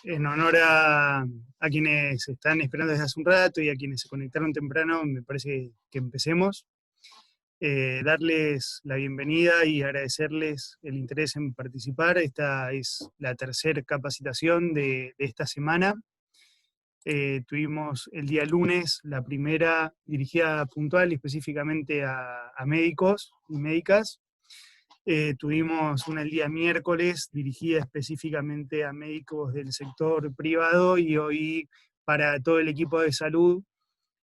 en honor a quienes están esperando desde hace un rato y a quienes se conectaron temprano, me parece que empecemos. Darles la bienvenida y agradecerles el interés en participar. Esta es la tercera capacitación de esta semana. Tuvimos el día lunes la primera dirigida puntual y específicamente a médicos y médicas. Tuvimos una el día miércoles dirigida específicamente a médicos del sector privado y hoy para todo el equipo de salud,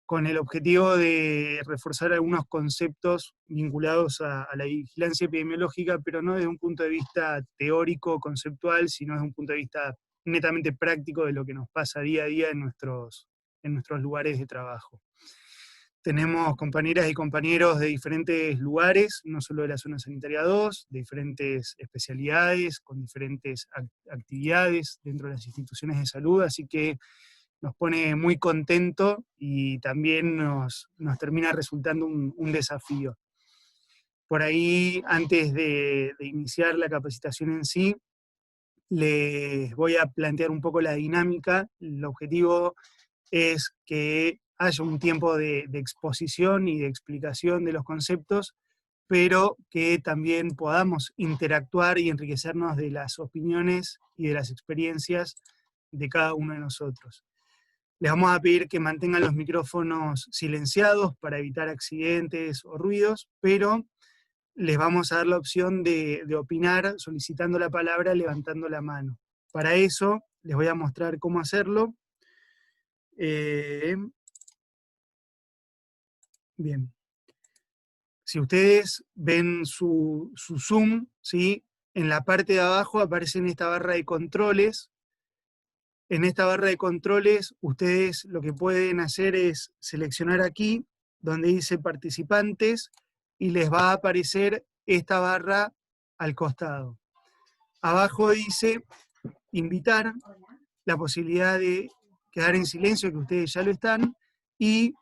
con el objetivo de reforzar algunos conceptos vinculados a la vigilancia epidemiológica, pero no desde un punto de vista teórico, conceptual, sino desde un punto de vista netamente práctico de lo que nos pasa día a día en nuestros lugares de trabajo. Tenemos compañeras y compañeros de diferentes lugares, no solo de la zona sanitaria 2, de diferentes especialidades, con diferentes actividades dentro de las instituciones de salud, así que nos pone muy contento y también nos termina resultando un desafío. Por ahí, antes de iniciar la capacitación en sí, les voy a plantear un poco la dinámica. El objetivo es que haya un tiempo de exposición y de explicación de los conceptos, pero que también podamos interactuar y enriquecernos de las opiniones y de las experiencias de cada uno de nosotros. Les vamos a pedir que mantengan los micrófonos silenciados para evitar accidentes o ruidos, pero les vamos a dar la opción de opinar solicitando la palabra, levantando la mano. Para eso les voy a mostrar cómo hacerlo. Bien. Si ustedes ven su Zoom, ¿sí? En la parte de abajo aparece en esta barra de controles. En esta barra de controles, ustedes lo que pueden hacer es seleccionar aquí, donde dice participantes, y les va a aparecer esta barra al costado. Abajo dice invitar, la posibilidad de quedar en silencio, que ustedes ya lo están, y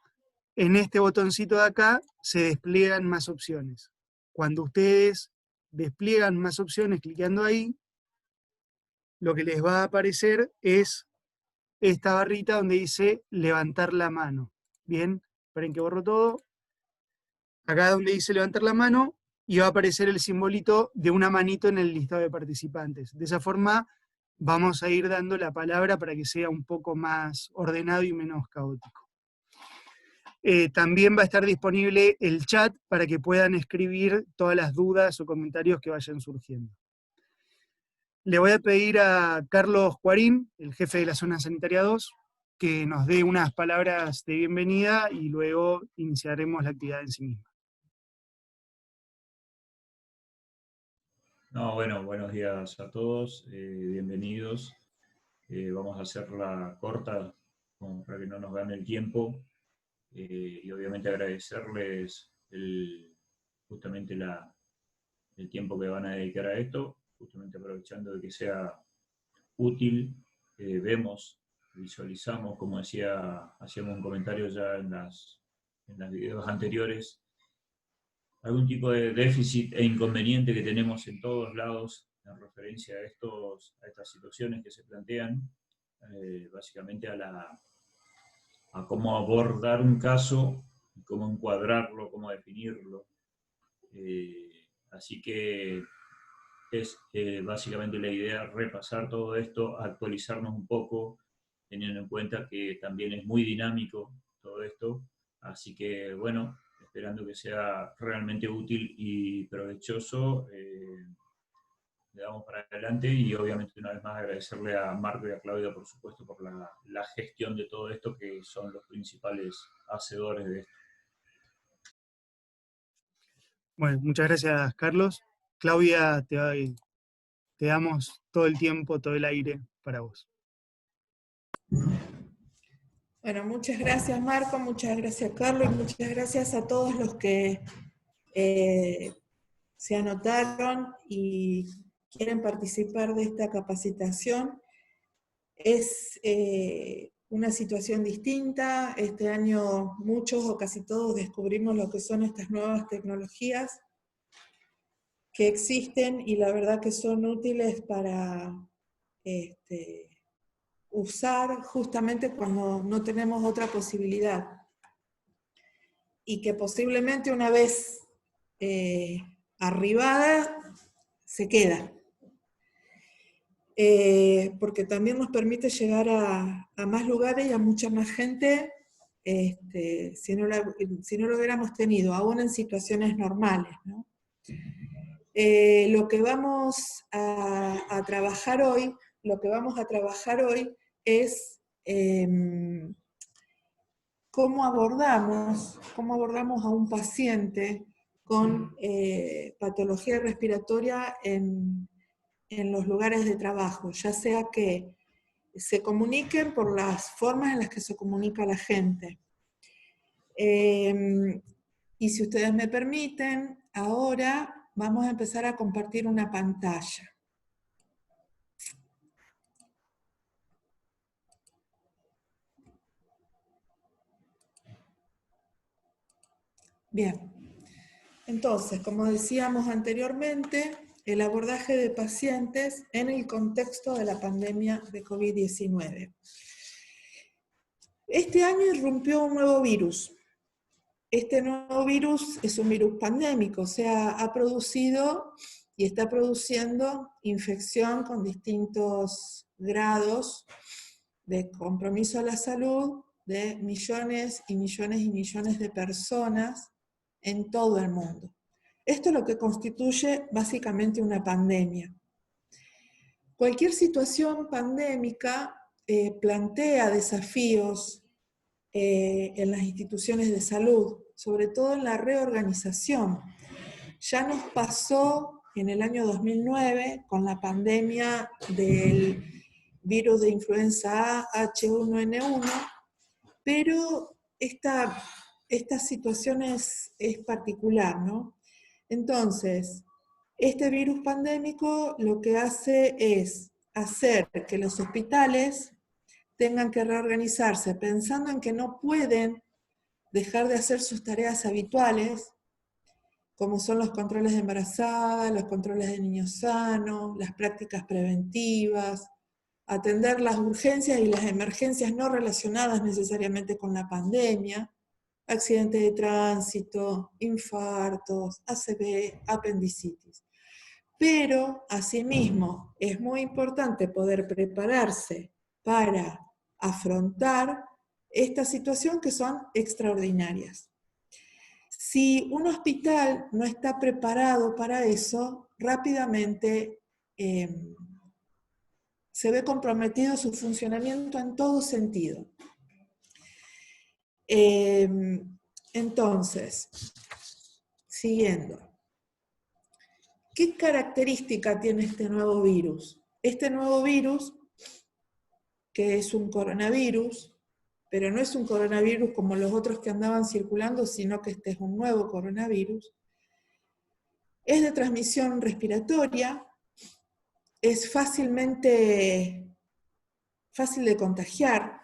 en este botoncito de acá se despliegan más opciones. Cuando ustedes despliegan más opciones clicando ahí, lo que les va a aparecer es esta barrita donde dice levantar la mano. Bien, esperen que borro todo. Acá donde dice levantar la mano, y va a aparecer el simbolito de una manito en el listado de participantes. De esa forma vamos a ir dando la palabra para que sea un poco más ordenado y menos caótico. También va a estar disponible el chat para que puedan escribir todas las dudas o comentarios que vayan surgiendo. Le voy a pedir a Carlos Cuarín, el jefe de la zona sanitaria 2, que nos dé unas palabras de bienvenida y luego iniciaremos la actividad en sí misma. No, bueno, buenos días a todos, bienvenidos. Vamos a hacerla corta para que no nos gane el tiempo y obviamente agradecerles justamente el tiempo que van a dedicar a esto, justamente aprovechando de que sea útil. Visualizamos, como decía, hacíamos un comentario ya en los videos anteriores, algún tipo de déficit e inconveniente que tenemos en todos lados en referencia a estas situaciones que se plantean, básicamente a cómo abordar un caso, cómo encuadrarlo, cómo definirlo. Así que es básicamente la idea repasar todo esto, actualizarnos un poco, teniendo en cuenta que también es muy dinámico todo esto. Así que bueno, esperando que sea realmente útil y provechoso, le damos para adelante y obviamente una vez más agradecerle a Marco y a Claudia, por supuesto, por la gestión de todo esto, que son los principales hacedores de esto. Bueno, muchas gracias, Carlos. Claudia, te damos todo el tiempo, todo el aire para vos. Bueno, muchas gracias Marco, muchas gracias Carlos y muchas gracias a todos los que se anotaron y quieren participar de esta capacitación. Es una situación distinta. Este año muchos o casi todos descubrimos lo que son estas nuevas tecnologías que existen y la verdad que son útiles para usar justamente cuando no tenemos otra posibilidad. Y que posiblemente una vez arribada se queda. Porque también nos permite llegar a más lugares y a mucha más gente si no lo hubiéramos tenido, aún en situaciones normales, ¿no? Lo que vamos a trabajar hoy, es cómo abordamos a un paciente con patología respiratoria en los lugares de trabajo, ya sea que se comuniquen por las formas en las que se comunica la gente. Y si ustedes me permiten, ahora vamos a empezar a compartir una pantalla. Bien, entonces, como decíamos anteriormente, el abordaje de pacientes en el contexto de la pandemia de COVID-19. Este año irrumpió un nuevo virus. Este nuevo virus es un virus pandémico, o sea, ha producido y está produciendo infección con distintos grados de compromiso a la salud de millones y millones y millones de personas en todo el mundo. Esto es lo que constituye básicamente una pandemia. Cualquier situación pandémica plantea desafíos en las instituciones de salud, sobre todo en la reorganización. Ya nos pasó en el año 2009 con la pandemia del virus de influenza A H1N1, pero esta situación es particular, ¿no? Entonces, este virus pandémico lo que hace es hacer que los hospitales tengan que reorganizarse pensando en que no pueden dejar de hacer sus tareas habituales, como son los controles de embarazada, los controles de niños sanos, las prácticas preventivas, atender las urgencias y las emergencias no relacionadas necesariamente con la pandemia, accidentes de tránsito, infartos, ACV, apendicitis. Pero, asimismo, es muy importante poder prepararse para afrontar esta situación que son extraordinarias. Si un hospital no está preparado para eso, rápidamente se ve comprometido su funcionamiento en todo sentido. Entonces, siguiendo. ¿Qué característica tiene este nuevo virus? Este nuevo virus, que es un coronavirus, pero no es un coronavirus como los otros que andaban circulando, sino que este es un nuevo coronavirus, es de transmisión respiratoria, es fácil de contagiar.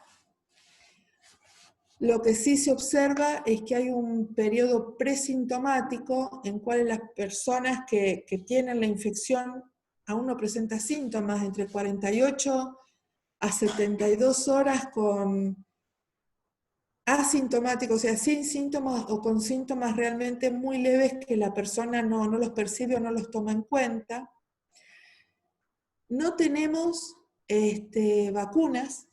Lo que sí se observa es que hay un periodo presintomático en cual las personas que tienen la infección aún no presentan síntomas, entre 48 a 72 horas con asintomáticos, o sea, sin síntomas o con síntomas realmente muy leves que la persona no los percibe o no los toma en cuenta. No tenemos vacunas,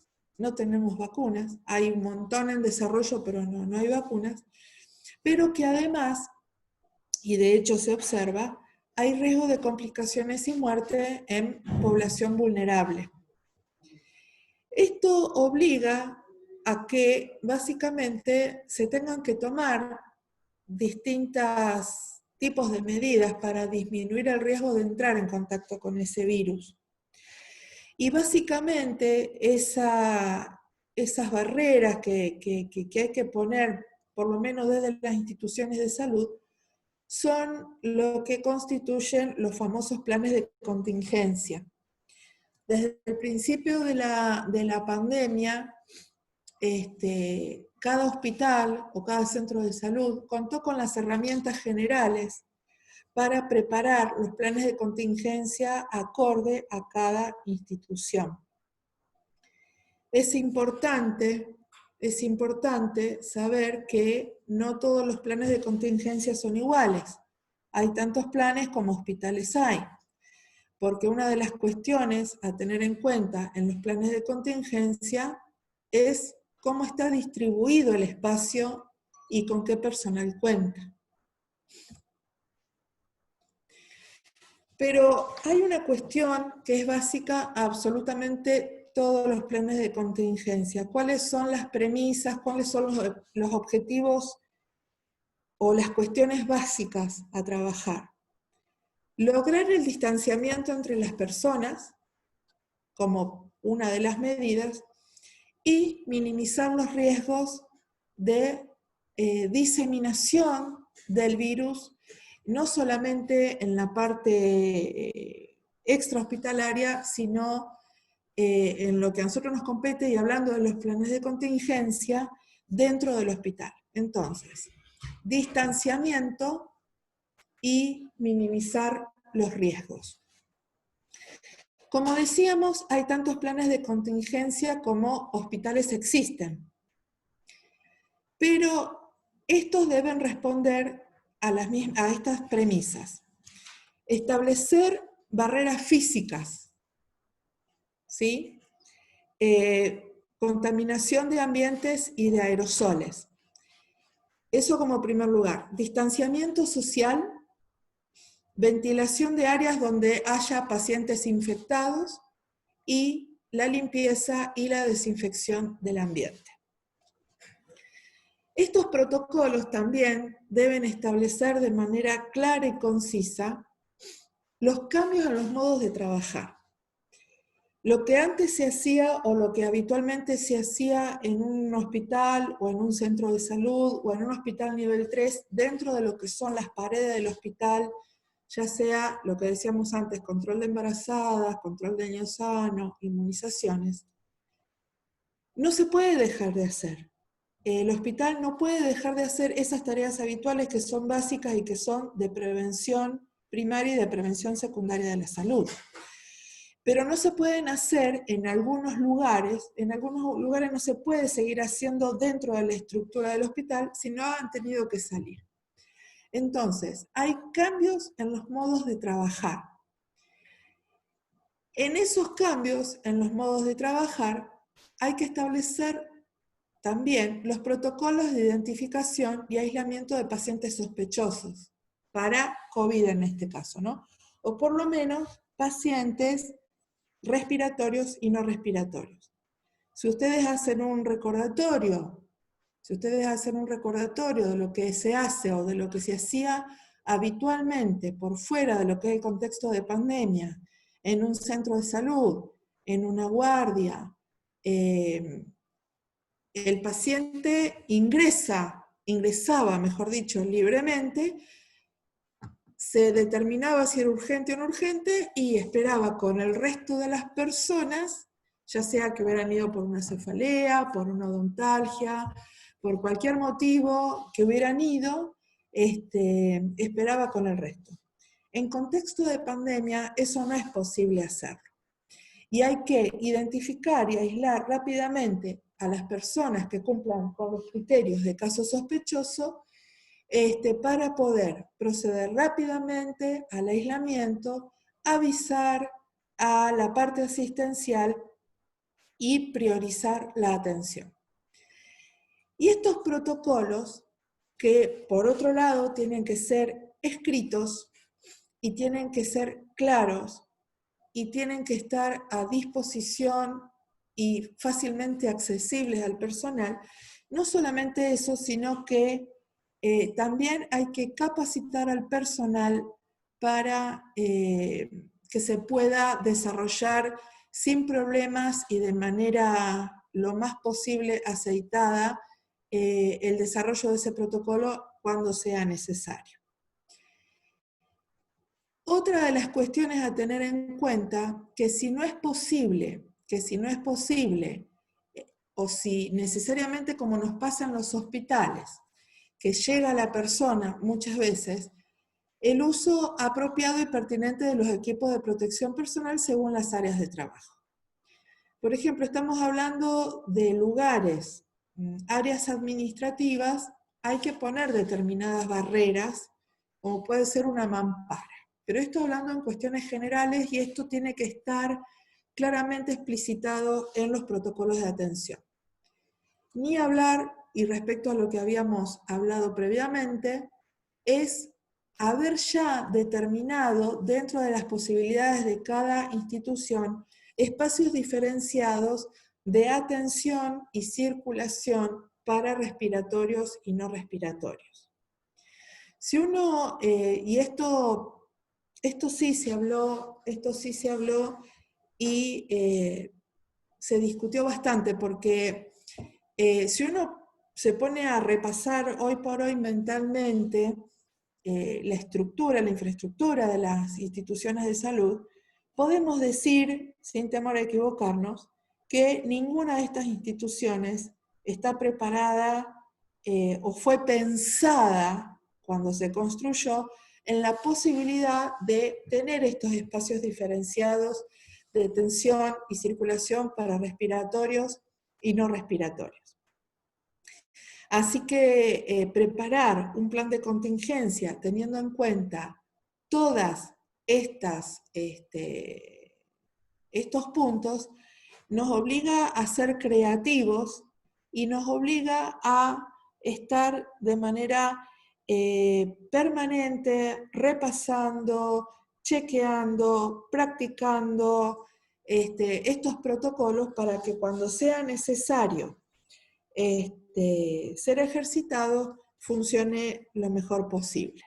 hay un montón en desarrollo, pero no hay vacunas, pero que además, y de hecho se observa, hay riesgo de complicaciones y muerte en población vulnerable. Esto obliga a que básicamente se tengan que tomar distintos tipos de medidas para disminuir el riesgo de entrar en contacto con ese virus. Y básicamente esas barreras que hay que poner, por lo menos desde las instituciones de salud, son lo que constituyen los famosos planes de contingencia. Desde el principio de la pandemia, cada hospital o cada centro de salud contó con las herramientas generales para preparar los planes de contingencia acorde a cada institución. es importante saber que no todos los planes de contingencia son iguales. Hay tantos planes como hospitales hay. Porque una de las cuestiones a tener en cuenta en los planes de contingencia es cómo está distribuido el espacio y con qué personal cuenta. Pero hay una cuestión que es básica a absolutamente todos los planes de contingencia. ¿Cuáles son las premisas, cuáles son los objetivos o las cuestiones básicas a trabajar? Lograr el distanciamiento entre las personas, como una de las medidas, y minimizar los riesgos de diseminación del virus, no solamente en la parte extrahospitalaria, sino en lo que a nosotros nos compete, y hablando de los planes de contingencia, dentro del hospital. Entonces, distanciamiento y minimizar los riesgos. Como decíamos, hay tantos planes de contingencia como hospitales existen. Pero estos deben responder a estas premisas. Establecer barreras físicas, ¿sí? Contaminación de ambientes y de aerosoles. Eso como primer lugar. Distanciamiento social, ventilación de áreas donde haya pacientes infectados y la limpieza y la desinfección del ambiente. Estos protocolos también deben establecer de manera clara y concisa los cambios en los modos de trabajar. Lo que antes se hacía o lo que habitualmente se hacía en un hospital o en un centro de salud o en un hospital nivel 3, dentro de lo que son las paredes del hospital, ya sea lo que decíamos antes, control de embarazadas, control de niños sanos, inmunizaciones, no se puede dejar de hacer. El hospital no puede dejar de hacer esas tareas habituales que son básicas y que son de prevención primaria y de prevención secundaria de la salud. Pero no se pueden hacer en algunos lugares no se puede seguir haciendo dentro de la estructura del hospital, sino han tenido que salir. Entonces, hay cambios en los modos de trabajar. En esos cambios en los modos de trabajar hay que establecer también los protocolos de identificación y aislamiento de pacientes sospechosos, para COVID en este caso, ¿no? O por lo menos pacientes respiratorios y no respiratorios. Si ustedes hacen un recordatorio de lo que se hace o de lo que se hacía habitualmente por fuera de lo que es el contexto de pandemia, en un centro de salud, en una guardia, el paciente ingresaba, mejor dicho, libremente, se determinaba si era urgente o no urgente y esperaba con el resto de las personas, ya sea que hubieran ido por una cefalea, por una odontalgia, por cualquier motivo que hubieran ido, esperaba con el resto. En contexto de pandemia eso no es posible hacerlo. Y hay que identificar y aislar rápidamente a las personas que cumplan con los criterios de caso sospechoso, para poder proceder rápidamente al aislamiento, avisar a la parte asistencial y priorizar la atención. Y estos protocolos, que por otro lado tienen que ser escritos y tienen que ser claros y tienen que estar a disposición y fácilmente accesibles al personal, no solamente eso, sino que también hay que capacitar al personal para que se pueda desarrollar sin problemas y de manera lo más posible aceitada el desarrollo de ese protocolo cuando sea necesario. Otra de las cuestiones a tener en cuenta, que si no es posible, o si necesariamente como nos pasa en los hospitales, que llega a la persona muchas veces, el uso apropiado y pertinente de los equipos de protección personal según las áreas de trabajo. Por ejemplo, estamos hablando de lugares, áreas administrativas, hay que poner determinadas barreras, como puede ser una mampara. Pero esto hablando en cuestiones generales, y esto tiene que estar claramente explicitado en los protocolos de atención. Ni hablar, y respecto a lo que habíamos hablado previamente, es haber ya determinado dentro de las posibilidades de cada institución espacios diferenciados de atención y circulación para respiratorios y no respiratorios. Si uno, y esto sí se habló y se discutió bastante, porque si uno se pone a repasar hoy por hoy mentalmente la estructura, la infraestructura de las instituciones de salud, podemos decir, sin temor a equivocarnos, que ninguna de estas instituciones está preparada o fue pensada cuando se construyó en la posibilidad de tener estos espacios diferenciados de detención y circulación para respiratorios y no respiratorios. Así que preparar un plan de contingencia teniendo en cuenta todas estos puntos nos obliga a ser creativos y nos obliga a estar de manera permanente, repasando, chequeando, practicando estos protocolos para que cuando sea necesario ser ejercitado funcione lo mejor posible.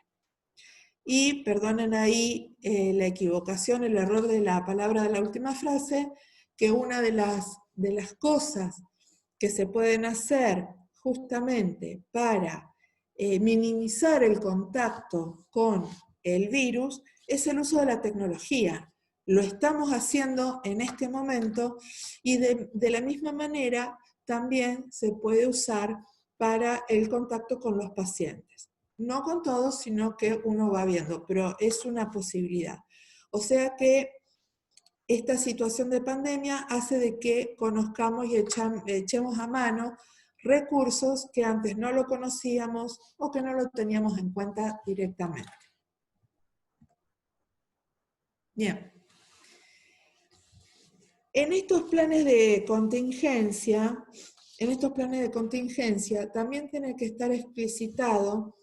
Y perdonen ahí la equivocación, el error de la palabra de la última frase, que una de las cosas que se pueden hacer justamente para minimizar el contacto con el virus es el uso de la tecnología. Lo estamos haciendo en este momento y de la misma manera también se puede usar para el contacto con los pacientes. No con todos, sino que uno va viendo, pero es una posibilidad. O sea que esta situación de pandemia hace de que conozcamos y echemos a mano recursos que antes no lo conocíamos o que no lo teníamos en cuenta directamente. Bien. En estos planes de contingencia, también tiene que estar explicitado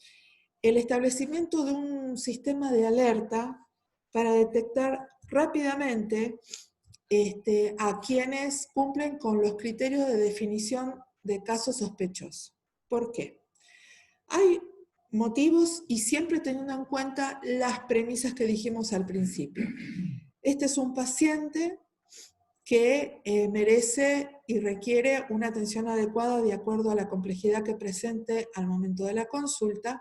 el establecimiento de un sistema de alerta para detectar rápidamente a quienes cumplen con los criterios de definición de casos sospechosos. ¿Por qué? Hay motivos y siempre teniendo en cuenta las premisas que dijimos al principio. Este es un paciente que merece y requiere una atención adecuada de acuerdo a la complejidad que presente al momento de la consulta,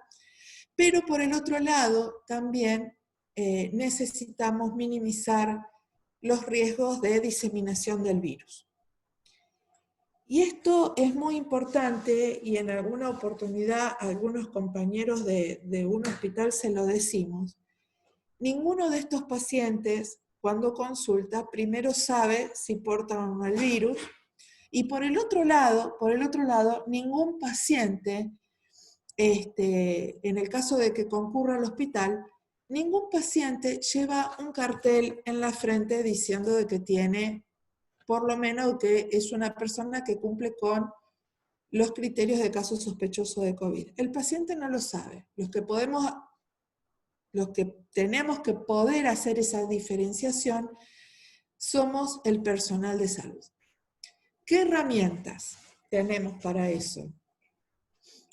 pero por el otro lado también necesitamos minimizar los riesgos de diseminación del virus. Y esto es muy importante y en alguna oportunidad a algunos compañeros de un hospital se lo decimos. Ninguno de estos pacientes cuando consulta primero sabe si porta o no el virus y por el otro lado ningún paciente, en el caso de que concurra al hospital, ningún paciente lleva un cartel en la frente diciendo de que tiene, por lo menos que es una persona que cumple con los criterios de caso sospechoso de COVID. El paciente no lo sabe. Los que tenemos que poder hacer esa diferenciación somos el personal de salud. ¿Qué herramientas tenemos para eso?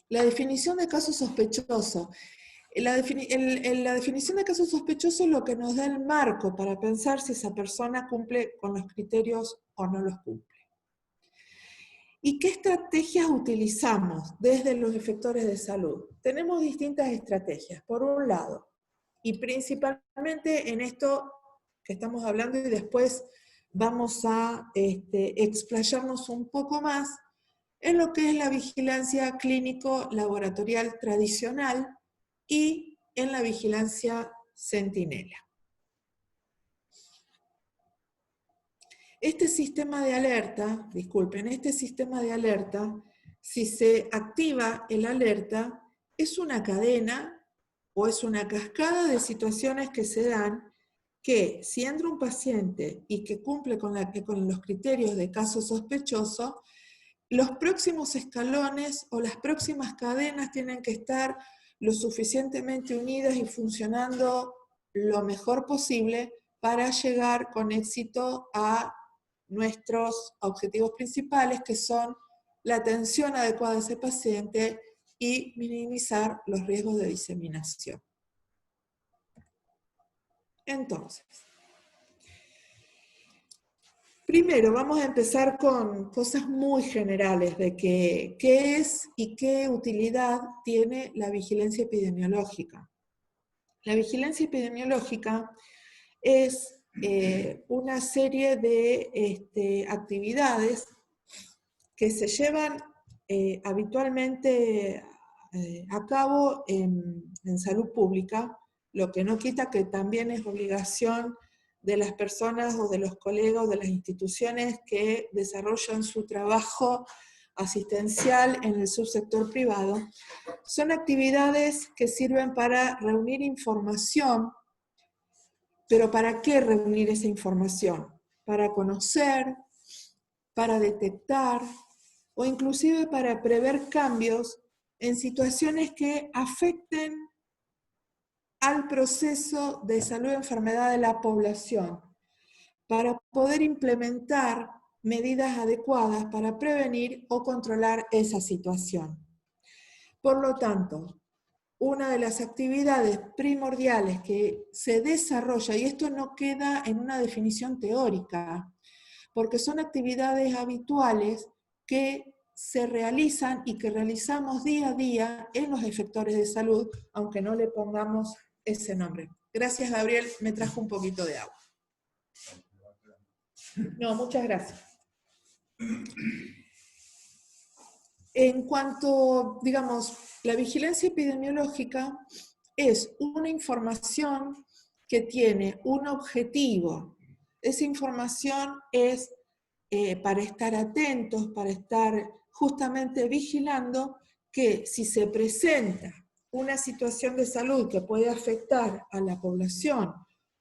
La definición de caso sospechoso. La definición de caso sospechoso es lo que nos da el marco para pensar si esa persona cumple con los criterios o no los cumple. ¿Y qué estrategias utilizamos desde los efectores de salud? Tenemos distintas estrategias. Por un lado, y principalmente en esto que estamos hablando y después vamos a explayarnos un poco más en lo que es la vigilancia clínico-laboratorial tradicional y en la vigilancia centinela. Este sistema de alerta, disculpen, este sistema de alerta, si se activa el alerta, es una cadena o es una cascada de situaciones que se dan que si entra un paciente y que cumple con los criterios de caso sospechoso, los próximos escalones o las próximas cadenas tienen que estar lo suficientemente unidas y funcionando lo mejor posible para llegar con éxito a nuestros objetivos principales, que son la atención adecuada a ese paciente y minimizar los riesgos de diseminación. Entonces, primero vamos a empezar con cosas muy generales de qué es y qué utilidad tiene la vigilancia epidemiológica. La vigilancia epidemiológica es una serie de actividades que se llevan habitualmente a cabo en salud pública, lo que no quita que también es obligación de las personas o de los colegas o de las instituciones que desarrollan su trabajo asistencial en el subsector privado. Son actividades que sirven para reunir información. ¿Pero para qué reunir esa información? Para conocer, para detectar o inclusive para prever cambios en situaciones que afecten al proceso de salud y enfermedad de la población, para poder implementar medidas adecuadas para prevenir o controlar esa situación. Por lo tanto, una de las actividades primordiales que se desarrolla, y esto no queda en una definición teórica, porque son actividades habituales que se realizan y que realizamos día a día en los efectores de salud, aunque no le pongamos ese nombre. Gracias, Gabriel, me trajo un poquito de agua. No, muchas gracias. En cuanto, digamos, la vigilancia epidemiológica es una información que tiene un objetivo. Esa información es para estar atentos, para estar justamente vigilando que si se presenta una situación de salud que puede afectar a la población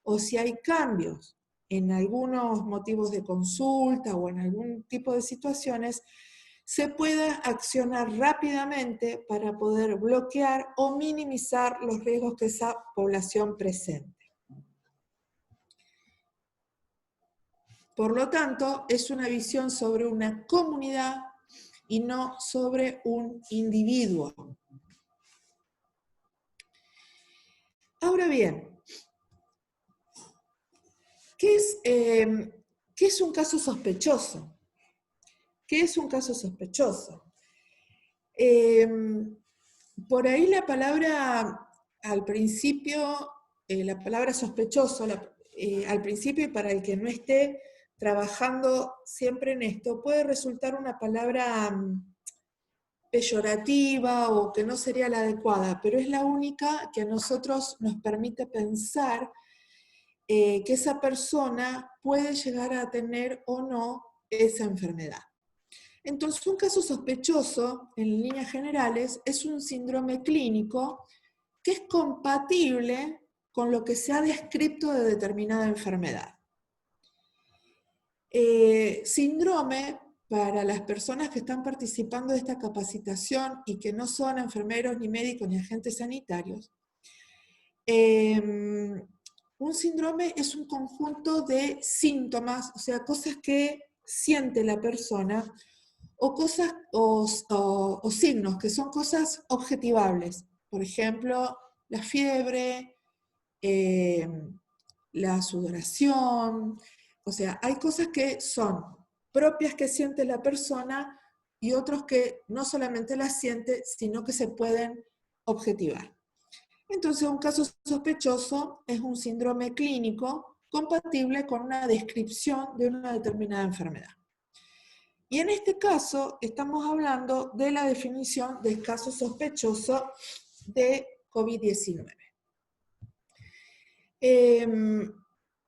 o si hay cambios en algunos motivos de consulta o en algún tipo de situaciones, se pueda accionar rápidamente para poder bloquear o minimizar los riesgos que esa población presente. Por lo tanto, es una visión sobre una comunidad y no sobre un individuo. Ahora bien, ¿qué es un caso sospechoso? ¿Qué es un caso sospechoso? Por ahí la palabra al principio, la palabra sospechoso, al principio y para el que no esté trabajando siempre en esto, puede resultar una palabra peyorativa o que no sería la adecuada, pero es la única que a nosotros nos permite pensar que esa persona puede llegar a tener o no esa enfermedad. Entonces, un caso sospechoso, en líneas generales, es un síndrome clínico que es compatible con lo que se ha descrito de determinada enfermedad. Síndrome, para las personas que están participando de esta capacitación y que no son enfermeros, ni médicos, ni agentes sanitarios, un síndrome es un conjunto de síntomas, o sea, cosas que siente la persona, o cosas o signos, que son cosas objetivables. Por ejemplo, la fiebre, la sudoración. O sea, hay cosas que son propias que siente la persona y otros que no solamente las siente, sino que se pueden objetivar. Entonces, un caso sospechoso es un síndrome clínico compatible con una descripción de una determinada enfermedad. Y en este caso estamos hablando de la definición del caso sospechoso de COVID-19.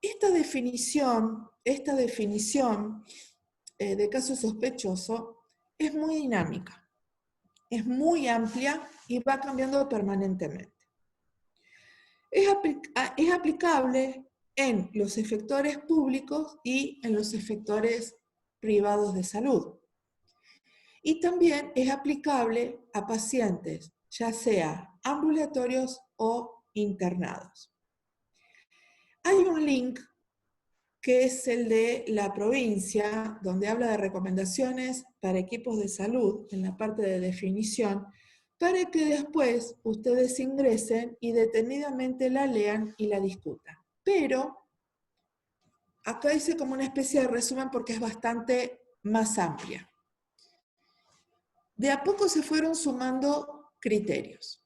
Esta definición de caso sospechoso es muy dinámica, es muy amplia y va cambiando permanentemente. Es aplicable en los efectores públicos y en los efectores privados de salud. Y también es aplicable a pacientes, ya sea ambulatorios o internados. Hay un link que es el de la provincia, donde habla de recomendaciones para equipos de salud, en la parte de definición, para que después ustedes ingresen y detenidamente la lean y la discutan. Pero acá hice como una especie de resumen porque es bastante más amplia. De a poco se fueron sumando criterios.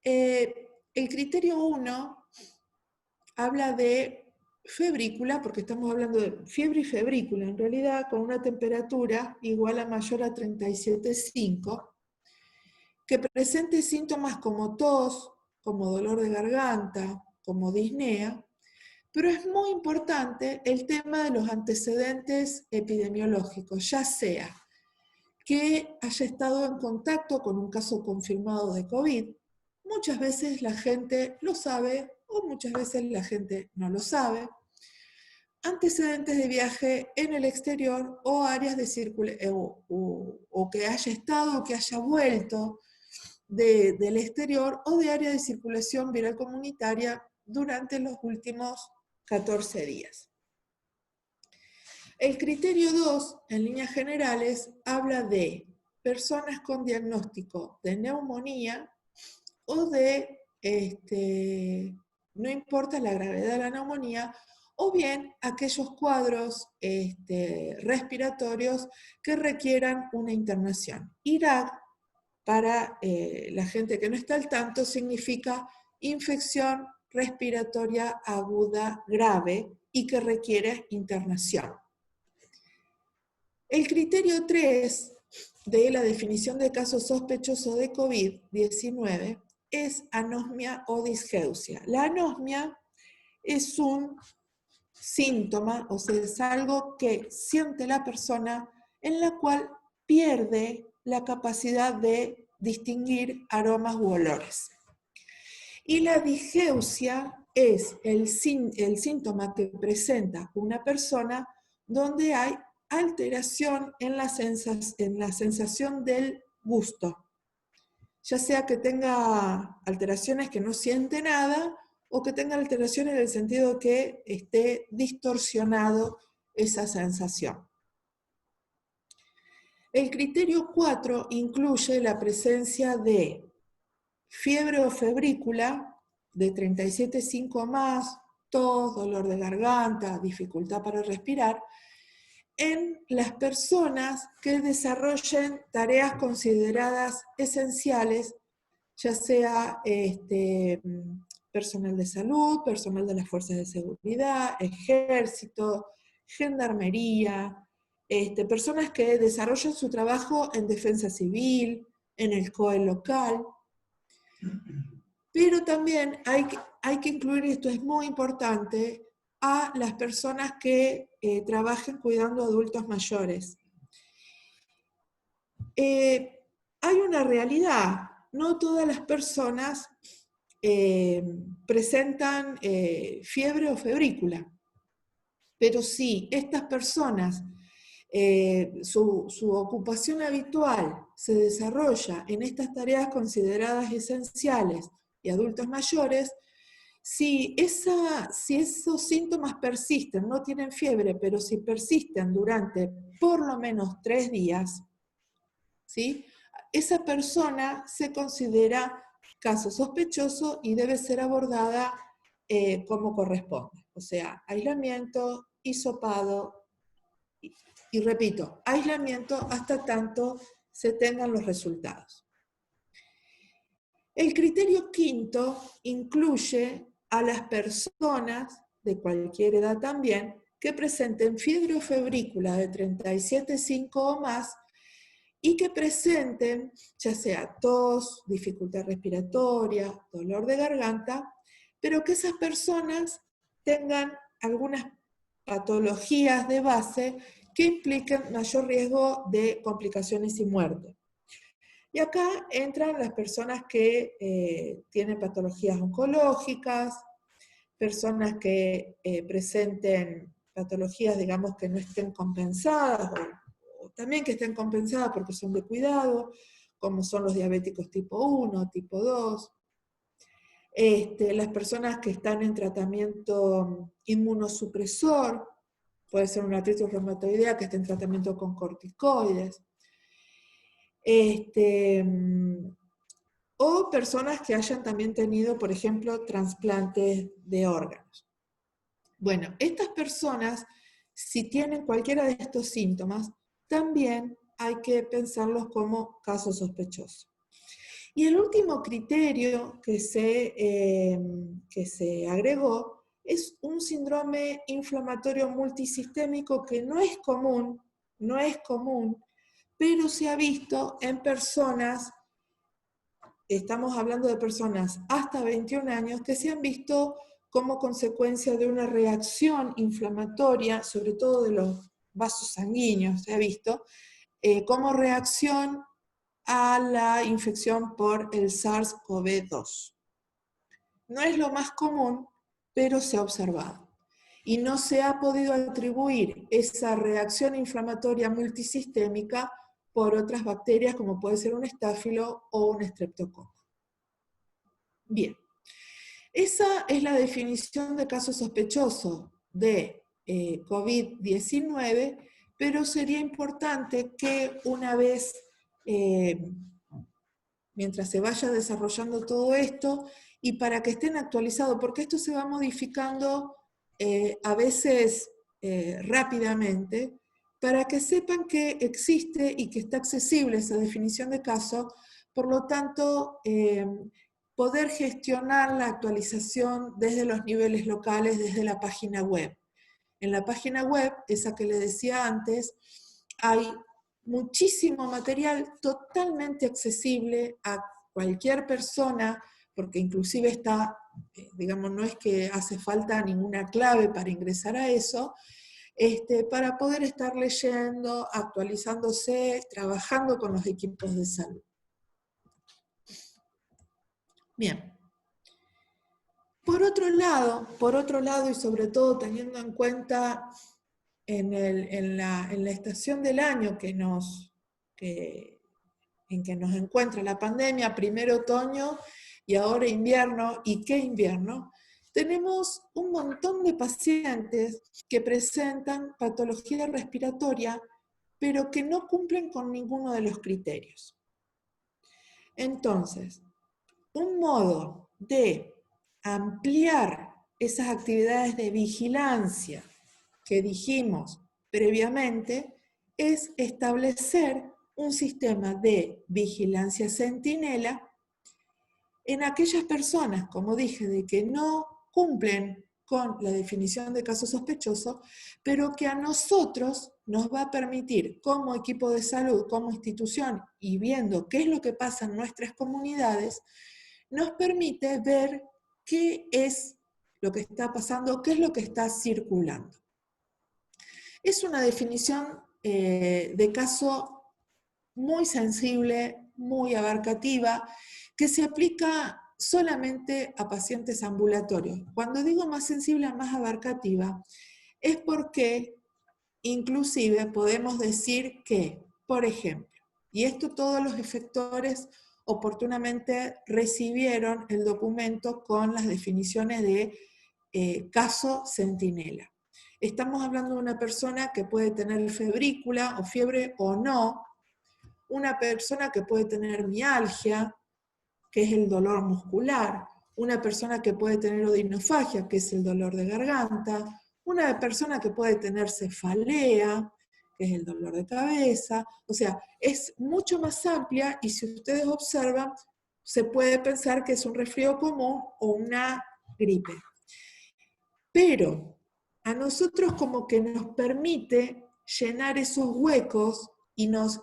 El criterio 1 habla de febrícula, porque estamos hablando de fiebre y febrícula, en realidad con una temperatura igual a mayor a 37,5, que presente síntomas como tos, como dolor de garganta, como disnea, pero es muy importante el tema de los antecedentes epidemiológicos, ya sea que haya estado en contacto con un caso confirmado de COVID. Muchas veces la gente lo sabe o muchas veces la gente no lo sabe. Antecedentes de viaje en el exterior o áreas de circulación, o que haya estado o que haya vuelto del exterior o de área de circulación viral comunitaria durante los últimos 14 días. El criterio 2, en líneas generales, habla de personas con diagnóstico de neumonía o de, no importa la gravedad de la neumonía, o bien aquellos cuadros respiratorios que requieran una internación. IRAG, para la gente que no está al tanto, significa infección respiratoria aguda grave y que requiere internación. El criterio 3 de la definición de caso sospechoso de COVID-19 es anosmia o disgeusia. La anosmia es un síntoma, o sea, es algo que siente la persona en la cual pierde la capacidad de distinguir aromas u olores. Y la disgeusia es el síntoma que presenta una persona donde hay alteración en la sensación del gusto, ya sea que tenga alteraciones que no siente nada o que tenga alteraciones en el sentido que esté distorsionado esa sensación. El criterio 4 incluye la presencia de fiebre o febrícula de 37,5 o más, tos, dolor de garganta, dificultad para respirar, en las personas que desarrollen tareas consideradas esenciales, ya sea personal de salud, personal de las fuerzas de seguridad, ejército, gendarmería, personas que desarrollan su trabajo en defensa civil, en el COE local. Pero también hay que incluir, esto es muy importante, a las personas que trabajen cuidando adultos mayores. Hay una realidad, no todas las personas presentan fiebre o febrícula, pero sí, estas personas, su ocupación habitual se desarrolla en estas tareas consideradas esenciales y adultos mayores. Si esos síntomas persisten, no tienen fiebre, pero si persisten durante por lo menos 3 días, ¿sí? Esa persona se considera caso sospechoso y debe ser abordada como corresponde. O sea, aislamiento, hisopado y repito, aislamiento hasta tanto se tengan los resultados. El criterio 5 incluye a las personas de cualquier edad también que presenten fiebre o febrícula de 37,5 o más y que presenten ya sea tos, dificultad respiratoria, dolor de garganta, pero que esas personas tengan algunas patologías de base que impliquen mayor riesgo de complicaciones y muerte. Y acá entran las personas que tienen patologías oncológicas, personas que presenten patologías, digamos, que no estén compensadas, o también que estén compensadas porque son de cuidado, como son los diabéticos tipo 1, tipo 2, las personas que están en tratamiento inmunosupresor, puede ser una artritis reumatoidea que esté en tratamiento con corticoides, o personas que hayan también tenido, por ejemplo, trasplantes de órganos. Bueno, estas personas, si tienen cualquiera de estos síntomas, también hay que pensarlos como casos sospechosos. Y el último criterio que se agregó es un síndrome inflamatorio multisistémico que no es común, pero se ha visto en personas, estamos hablando de personas hasta 21 años, que se han visto como consecuencia de una reacción inflamatoria, sobre todo de los vasos sanguíneos, se ha visto, como reacción a la infección por el SARS-CoV-2. No es lo más común, pero se ha observado. Y no se ha podido atribuir esa reacción inflamatoria multisistémica por otras bacterias, como puede ser un estáfilo o un estreptococo. Bien, esa es la definición de caso sospechoso de COVID-19, pero sería importante que una vez, mientras se vaya desarrollando todo esto, y para que estén actualizados, porque esto se va modificando a veces rápidamente, para que sepan que existe y que está accesible esa definición de caso, por lo tanto, poder gestionar la actualización desde los niveles locales, desde la página web. En la página web, esa que les decía antes, hay muchísimo material totalmente accesible a cualquier persona, porque inclusive está, digamos, no es que hace falta ninguna clave para ingresar a eso, para poder estar leyendo, actualizándose, trabajando con los equipos de salud. Bien. Por otro lado, y sobre todo teniendo en cuenta en la estación del año en que nos encuentra la pandemia, primero otoño y ahora invierno, ¿y qué invierno? Tenemos un montón de pacientes que presentan patología respiratoria, pero que no cumplen con ninguno de los criterios. Entonces, un modo de ampliar esas actividades de vigilancia que dijimos previamente es establecer un sistema de vigilancia centinela en aquellas personas, como dije, de que no cumplen con la definición de caso sospechoso, pero que a nosotros nos va a permitir, como equipo de salud, como institución, y viendo qué es lo que pasa en nuestras comunidades, nos permite ver qué es lo que está pasando, qué es lo que está circulando. Es una definición de caso muy sensible, muy abarcativa, que se aplica solamente a pacientes ambulatorios. Cuando digo más sensible, más abarcativa, es porque inclusive podemos decir que, por ejemplo, y esto todos los efectores oportunamente recibieron el documento con las definiciones de caso centinela. Estamos hablando de una persona que puede tener febrícula o fiebre o no, una persona que puede tener mialgia, que es el dolor muscular, una persona que puede tener odinofagia, que es el dolor de garganta, una persona que puede tener cefalea, que es el dolor de cabeza, o sea, es mucho más amplia y si ustedes observan, se puede pensar que es un resfrío común o una gripe. Pero a nosotros como que nos permite llenar esos huecos y nos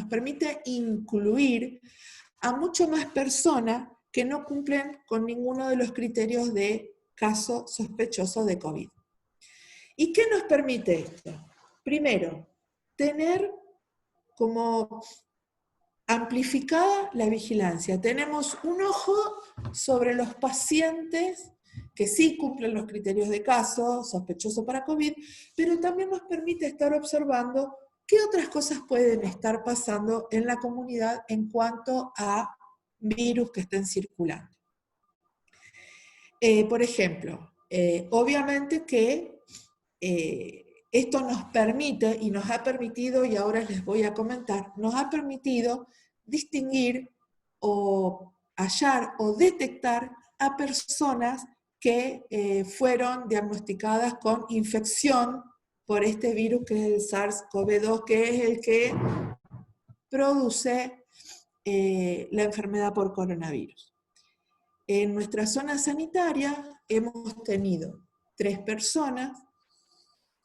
permite incluir a mucho más personas que no cumplen con ninguno de los criterios de caso sospechoso de COVID. ¿Y qué nos permite esto? Primero, tener como amplificada la vigilancia. Tenemos un ojo sobre los pacientes que sí cumplen los criterios de caso sospechoso para COVID, pero también nos permite estar observando qué otras cosas pueden estar pasando en la comunidad en cuanto a virus que estén circulando. Por ejemplo, obviamente que esto nos permite, y nos ha permitido, y ahora les voy a comentar, nos ha permitido distinguir o hallar o detectar a personas que fueron diagnosticadas con infección por este virus que es el SARS-CoV-2, que es el que produce la enfermedad por coronavirus. En nuestra zona sanitaria hemos tenido 3 personas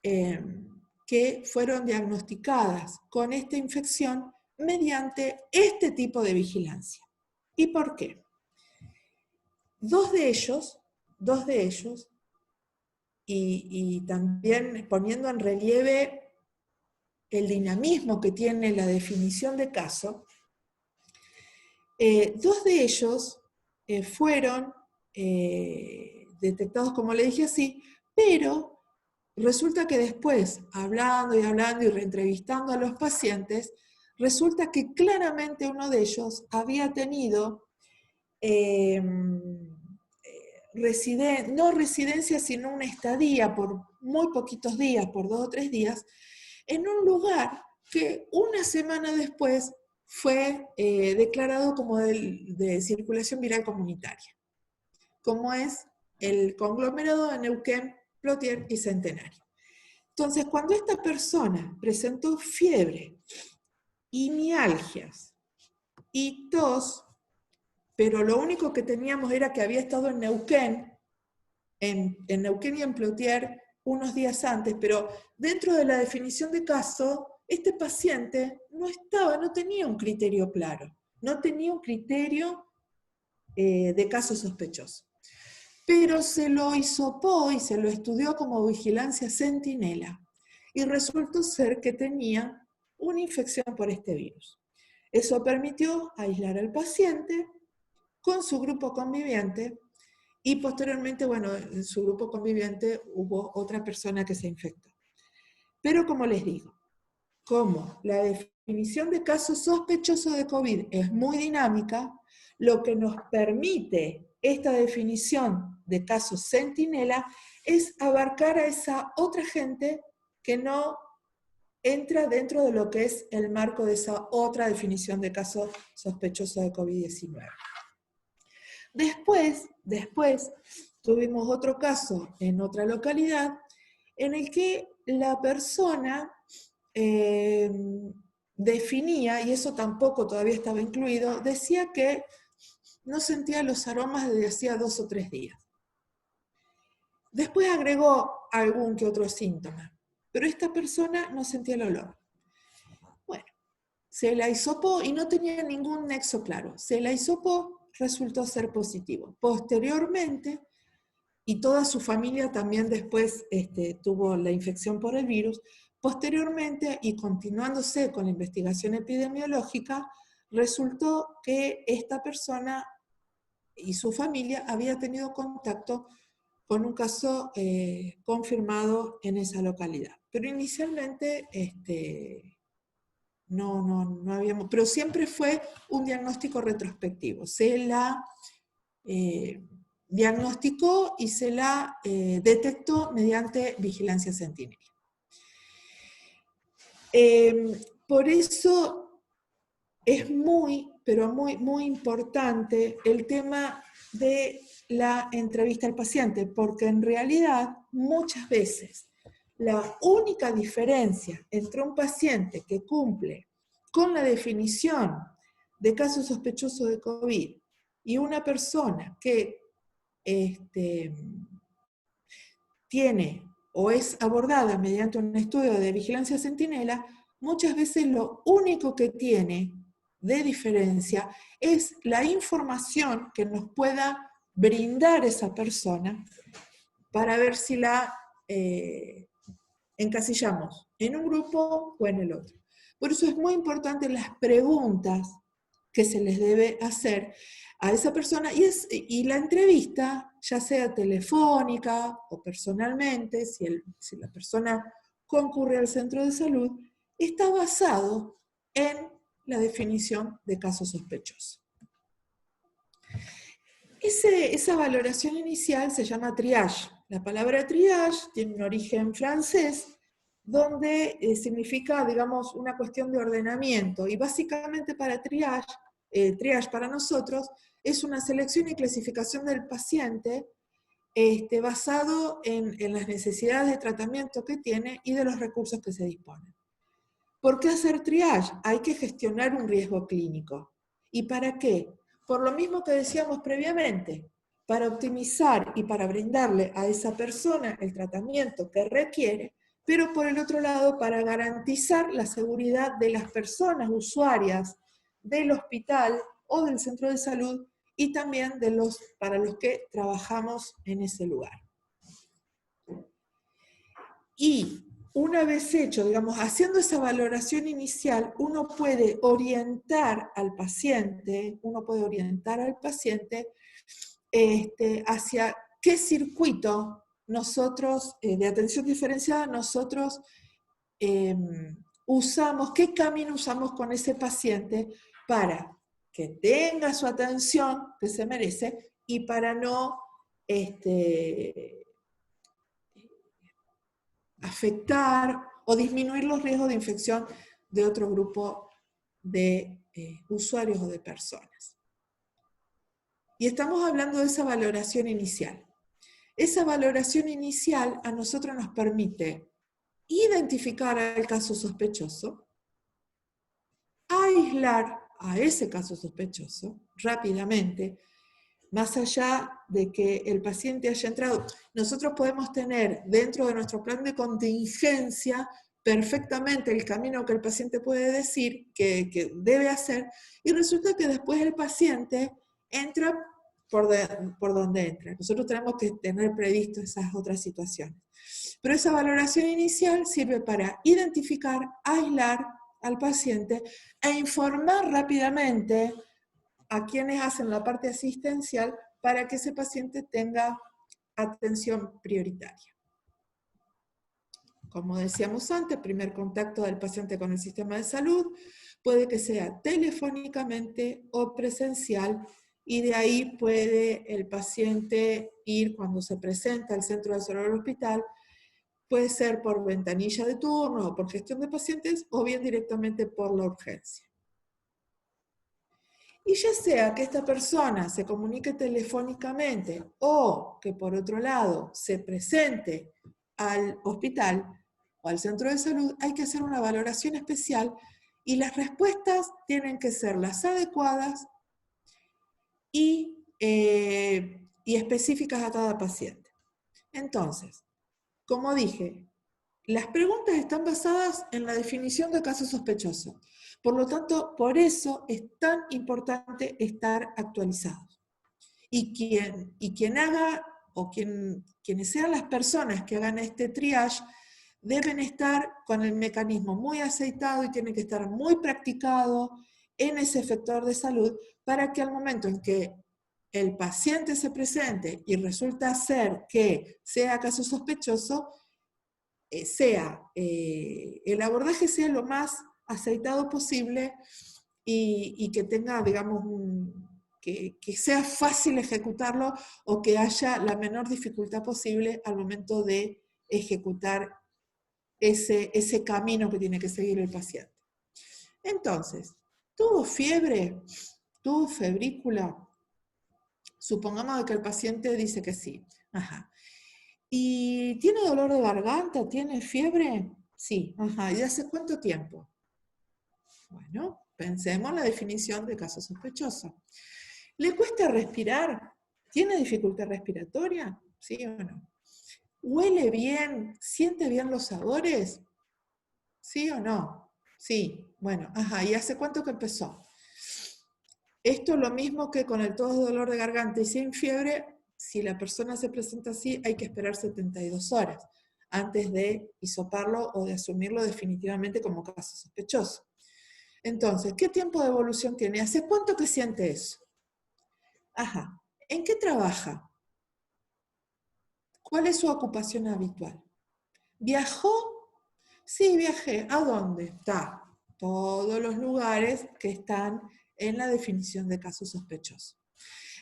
que fueron diagnosticadas con esta infección mediante este tipo de vigilancia. ¿Y por qué? Dos de ellos, y también poniendo en relieve el dinamismo que tiene la definición de caso, 2 de ellos fueron detectados, como le dije así, pero resulta que después, hablando y reentrevistando a los pacientes, resulta que claramente uno de ellos había tenido no residencia, sino una estadía por muy poquitos días, por 2 o 3 días, en un lugar que una semana después fue declarado como de circulación viral comunitaria, como es el conglomerado de Neuquén, Plotier y Centenario. Entonces, cuando esta persona presentó fiebre y mialgias y tos, pero lo único que teníamos era que había estado en Neuquén y en Plotier unos días antes, pero dentro de la definición de caso, este paciente no tenía un criterio claro, no tenía un criterio de caso sospechoso. Pero se lo hisopó y se lo estudió como vigilancia centinela, y resultó ser que tenía una infección por este virus. Eso permitió aislar al paciente con su grupo conviviente, y posteriormente, bueno, en su grupo conviviente hubo otra persona que se infectó. Pero como les digo, como la definición de caso sospechoso de COVID es muy dinámica, lo que nos permite esta definición de caso centinela es abarcar a esa otra gente que no entra dentro de lo que es el marco de esa otra definición de caso sospechoso de COVID-19. Después tuvimos otro caso en otra localidad en el que la persona definía, y eso tampoco todavía estaba incluido, decía que no sentía los aromas desde hacía 2 o 3 días. Después agregó algún que otro síntoma, pero esta persona no sentía el olor. Bueno, se la hisopó y no tenía ningún nexo claro. Se la hisopó, resultó ser positivo. Posteriormente, y toda su familia también después tuvo la infección por el virus, posteriormente, y continuándose con la investigación epidemiológica, resultó que esta persona y su familia había tenido contacto con un caso confirmado en esa localidad. Pero inicialmente no habíamos, pero siempre fue un diagnóstico retrospectivo. Se la diagnosticó y se la detectó mediante vigilancia centinela. Por eso es pero muy importante el tema de la entrevista al paciente, porque en realidad muchas veces la única diferencia entre un paciente que cumple con la definición de caso sospechoso de COVID y una persona que tiene o es abordada mediante un estudio de vigilancia centinela, muchas veces lo único que tiene de diferencia es la información que nos pueda brindar esa persona para ver si la encasillamos en un grupo o en el otro. Por eso es muy importante las preguntas que se les debe hacer a esa persona y la entrevista, ya sea telefónica o personalmente, si la persona concurre al centro de salud, está basado en la definición de caso sospechoso. Esa valoración inicial se llama triage. La palabra triage tiene un origen francés, donde significa, digamos, una cuestión de ordenamiento. Y básicamente para triage para nosotros es una selección y clasificación del paciente basado en las necesidades de tratamiento que tiene y de los recursos que se disponen. ¿Por qué hacer triage? Hay que gestionar un riesgo clínico. ¿Y para qué? Por lo mismo que decíamos previamente, para optimizar y para brindarle a esa persona el tratamiento que requiere, pero por el otro lado para garantizar la seguridad de las personas usuarias del hospital o del centro de salud y también para los que trabajamos en ese lugar. Y una vez hecho, digamos, haciendo esa valoración inicial, uno puede orientar al paciente hacia qué circuito nosotros, de atención diferenciada, nosotros usamos, qué camino usamos con ese paciente para que tenga su atención que se merece y para no afectar o disminuir los riesgos de infección de otro grupo de usuarios o de personas. Y estamos hablando de esa valoración inicial. Esa valoración inicial a nosotros nos permite identificar al caso sospechoso, aislar a ese caso sospechoso rápidamente, más allá de que el paciente haya entrado. Nosotros podemos tener dentro de nuestro plan de contingencia perfectamente el camino que el paciente puede decir que debe hacer, y resulta que después el paciente entra por donde entra. Nosotros tenemos que tener previsto esas otras situaciones. Pero esa valoración inicial sirve para identificar, aislar al paciente e informar rápidamente a quienes hacen la parte asistencial para que ese paciente tenga atención prioritaria. Como decíamos antes, primer contacto del paciente con el sistema de salud puede que sea telefónicamente o presencial, y de ahí puede el paciente ir cuando se presenta al centro de salud del hospital, puede ser por ventanilla de turno o por gestión de pacientes, o bien directamente por la urgencia. Y ya sea que esta persona se comunique telefónicamente o que por otro lado se presente al hospital o al centro de salud, hay que hacer una valoración especial y las respuestas tienen que ser las adecuadas y específicas a cada paciente. Entonces, como dije, las preguntas están basadas en la definición de caso sospechoso. Por lo tanto, por eso es tan importante estar actualizados. Y quien haga, o quienes sean las personas que hagan este triage, deben estar con el mecanismo muy aceitado y tienen que estar muy practicado en ese efector de salud para que al momento en que el paciente se presente y resulta ser que sea caso sospechoso, el abordaje sea lo más aceitado posible y que tenga, digamos, que sea fácil ejecutarlo o que haya la menor dificultad posible al momento de ejecutar ese camino que tiene que seguir el paciente. Entonces, ¿tuvo fiebre? ¿Tuvo febrícula? Supongamos que el paciente dice que sí. Ajá. ¿Y tiene dolor de garganta? ¿Tiene fiebre? Sí. Ajá. ¿Y de hace cuánto tiempo? Bueno, pensemos en la definición de caso sospechoso. ¿Le cuesta respirar? ¿Tiene dificultad respiratoria? ¿Sí o no? ¿Huele bien? ¿Siente bien los sabores? ¿Sí o no? Sí. Bueno, ajá. ¿Y hace cuánto que empezó? Esto es lo mismo que con el tos, dolor de garganta y sin fiebre. Si la persona se presenta así, hay que esperar 72 horas antes de hisoparlo o de asumirlo definitivamente como caso sospechoso. Entonces, ¿qué tiempo de evolución tiene? ¿Hace cuánto que siente eso? Ajá. ¿En qué trabaja? ¿Cuál es su ocupación habitual? ¿Viajó? Sí, viajé. ¿A dónde? Está. Todos los lugares que están en la definición de caso sospechoso.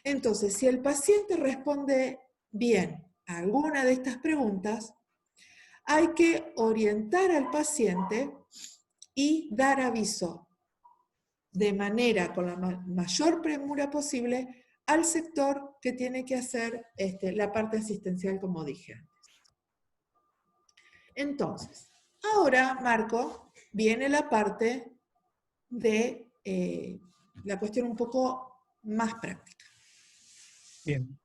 Entonces, si el paciente responde bien a alguna de estas preguntas, hay que orientar al paciente y dar aviso de manera con la mayor premura posible al sector que tiene que hacer la parte asistencial, como dije antes. Entonces, ahora, Marco, viene la parte de la cuestión un poco más práctica. Bien.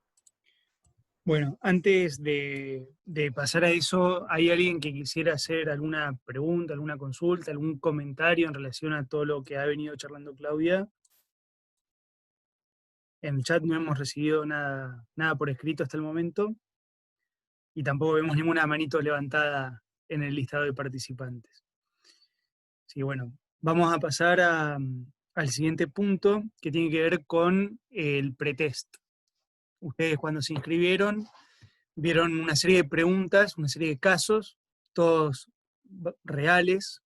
Bueno, antes de pasar a eso, ¿hay alguien que quisiera hacer alguna pregunta, alguna consulta, algún comentario en relación a todo lo que ha venido charlando Claudia? En el chat no hemos recibido nada por escrito hasta el momento y tampoco vemos ninguna manito levantada en el listado de participantes. Así que bueno, vamos a pasar al siguiente punto que tiene que ver con el pretest. Ustedes cuando se inscribieron vieron una serie de preguntas, una serie de casos, todos reales,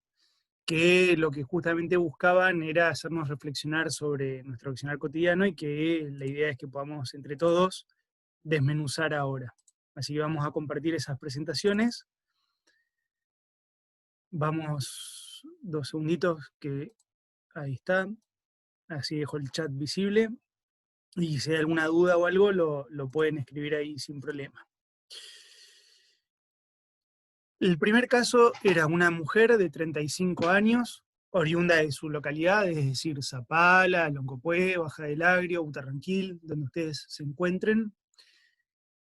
que lo que justamente buscaban era hacernos reflexionar sobre nuestro accionar cotidiano y que la idea es que podamos entre todos desmenuzar ahora. Así que vamos a compartir esas presentaciones. Vamos 2 segunditos, que ahí está. Así dejo el chat visible. Y si hay alguna duda o algo, lo pueden escribir ahí sin problema. El primer caso era una mujer de 35 años, oriunda de su localidad, es decir, Zapala, Loncopué, Baja del Agrio, Utarranquil, donde ustedes se encuentren,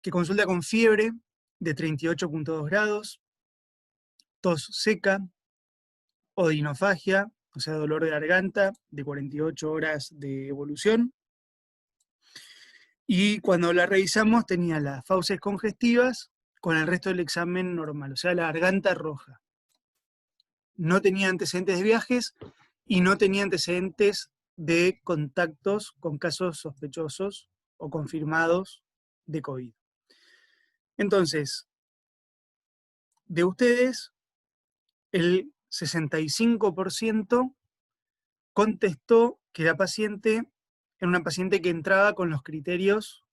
que consulta con fiebre de 38.2 grados, tos seca, odinofagia, o sea, dolor de garganta, de 48 horas de evolución. Y cuando la revisamos tenía las fauces congestivas con el resto del examen normal, o sea, la garganta roja. No tenía antecedentes de viajes y no tenía antecedentes de contactos con casos sospechosos o confirmados de COVID. Entonces, de ustedes, el 65% contestó que la paciente era una paciente que entraba con los criterios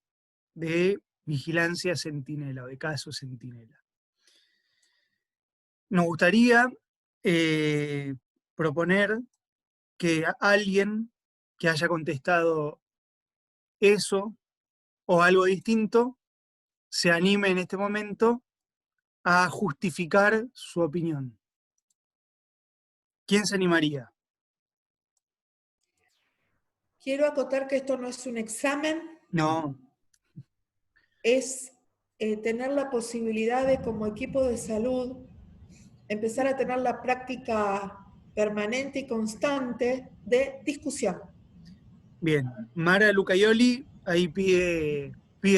de vigilancia centinela o de caso centinela. Nos gustaría proponer que alguien que haya contestado eso o algo distinto se anime en este momento a justificar su opinión. ¿Quién se animaría? Quiero acotar que esto no es un examen, No. es tener la posibilidad de, como equipo de salud, empezar a tener la práctica permanente y constante de discusión. Bien. Mara Lucaioli ahí pide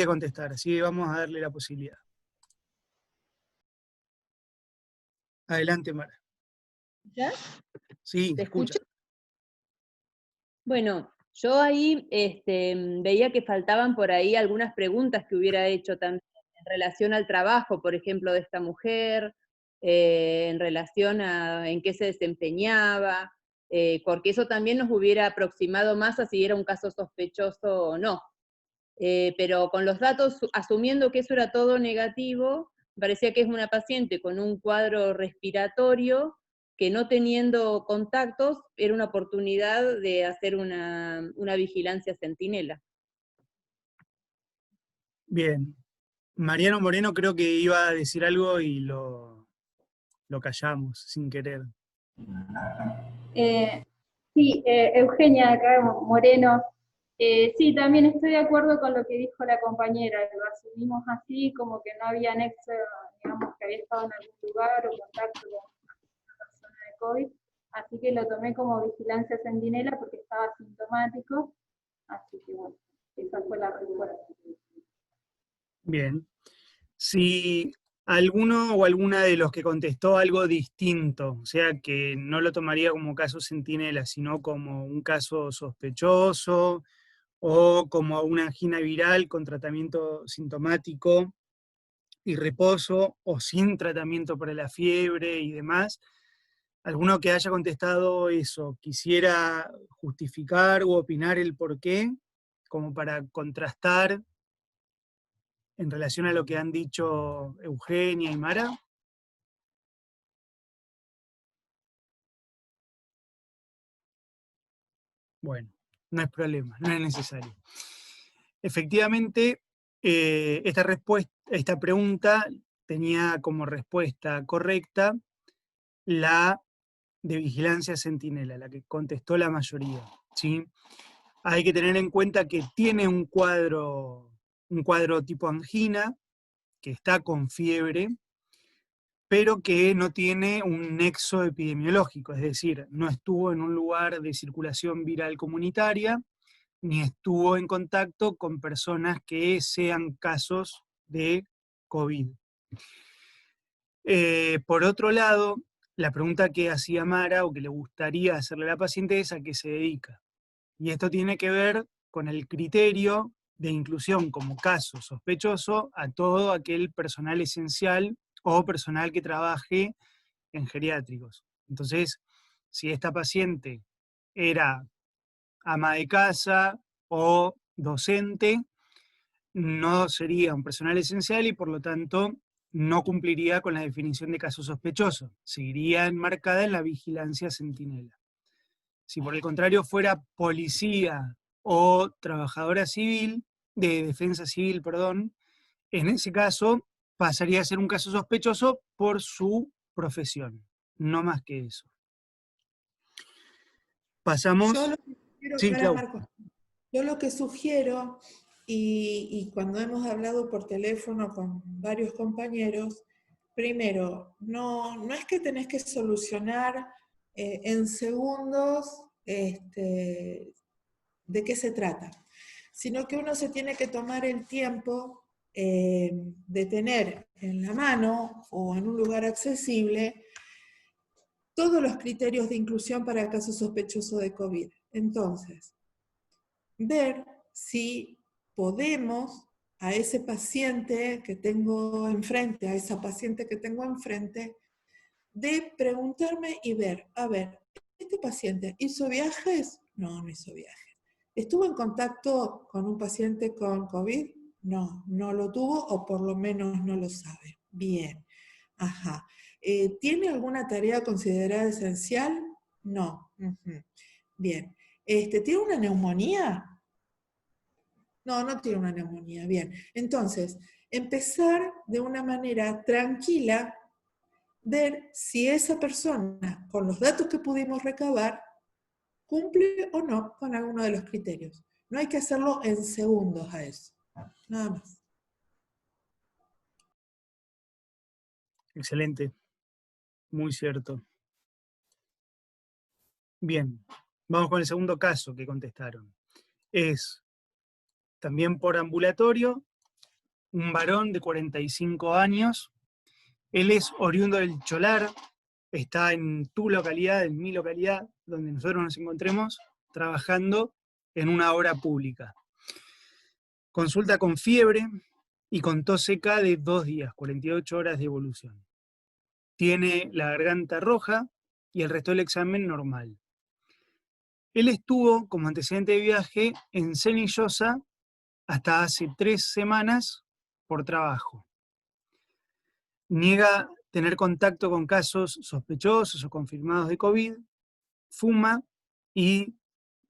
contestar, así que vamos a darle la posibilidad. Adelante, Mara. ¿Ya? Sí, ¿Te escucha. escucho? Bueno, yo ahí veía que faltaban por ahí algunas preguntas que hubiera hecho también en relación al trabajo, por ejemplo, de esta mujer, en relación a en qué se desempeñaba, porque eso también nos hubiera aproximado más a si era un caso sospechoso o no. Pero con los datos, asumiendo que eso era todo negativo, parecía que es una paciente con un cuadro respiratorio que, no teniendo contactos, era una oportunidad de hacer una vigilancia centinela. Bien. Mariano Moreno creo que iba a decir algo y lo callamos sin querer. Sí, Eugenia acá Moreno. Sí, también estoy de acuerdo con lo que dijo la compañera, lo asumimos así, como que no había nexo, digamos, que había estado en algún lugar o contacto con una persona de COVID, así que lo tomé como vigilancia centinela porque estaba asintomático. Así que bueno, esa fue la respuesta. Bien. Si alguno o alguna de los que contestó algo distinto, o sea, que no lo tomaría como caso centinela, sino como un caso sospechoso o como una angina viral con tratamiento sintomático y reposo o sin tratamiento para la fiebre y demás, alguno que haya contestado eso, quisiera justificar u opinar el por qué, como para contrastar en relación a lo que han dicho Eugenia y Mara. Bueno, no es problema, no es necesario. Efectivamente, esta pregunta tenía como respuesta correcta la de vigilancia centinela, la que contestó la mayoría, ¿sí? Hay que tener en cuenta que tiene un cuadro tipo angina, que está con fiebre, pero que no tiene un nexo epidemiológico, es decir, no estuvo en un lugar de circulación viral comunitaria, ni estuvo en contacto con personas que sean casos de COVID. Por otro lado, la pregunta que hacía Mara, o que le gustaría hacerle a la paciente, es a qué se dedica. Y esto tiene que ver con el criterio de inclusión como caso sospechoso a todo aquel personal esencial o personal que trabaje en geriátricos. Entonces, si esta paciente era ama de casa o docente, no sería un personal esencial y por lo tanto no cumpliría con la definición de caso sospechoso. Seguiría enmarcada en la vigilancia centinela. Si por el contrario fuera policía o trabajadora civil, de defensa civil, perdón, en ese caso pasaría a ser un caso sospechoso por su profesión, no más que eso. Pasamos... Yo lo que sugiero, Sí, Clau. Marcos, yo lo que sugiero, y cuando hemos hablado por teléfono con varios compañeros, primero, no es que tenés que solucionar en segundos de qué se trata, sino que uno se tiene que tomar el tiempo de tener en la mano o en un lugar accesible todos los criterios de inclusión para el caso sospechoso de COVID. Entonces, ver si podemos a ese paciente que tengo enfrente, a esa paciente que tengo enfrente, de preguntarme y ver, a ver, ¿este paciente hizo viajes? No, no hizo viajes. ¿Estuvo en contacto con un paciente con COVID? No, no lo tuvo o por lo menos no lo sabe. Bien, ajá. ¿Tiene alguna tarea considerada esencial? No. Bien. ¿Tiene una neumonía? No, no tiene una neumonía. Bien. Entonces, empezar de una manera tranquila, ver si esa persona, con los datos que pudimos recabar, cumple o no con alguno de los criterios. No hay que hacerlo en segundos a eso. Nada más. Excelente. Muy cierto. Bien, vamos con el segundo caso que contestaron. Es también por ambulatorio, un varón de 45 años. Él es oriundo del Cholar, está en tu localidad, en mi localidad, donde nosotros nos encontremos, trabajando en una obra pública. Consulta con fiebre y con tos seca de 2 días, 48 horas de evolución. Tiene la garganta roja y el resto del examen normal. Él estuvo como antecedente de viaje en Cenillosa hasta hace 3 semanas por trabajo. Niega tener contacto con casos sospechosos o confirmados de COVID, fuma y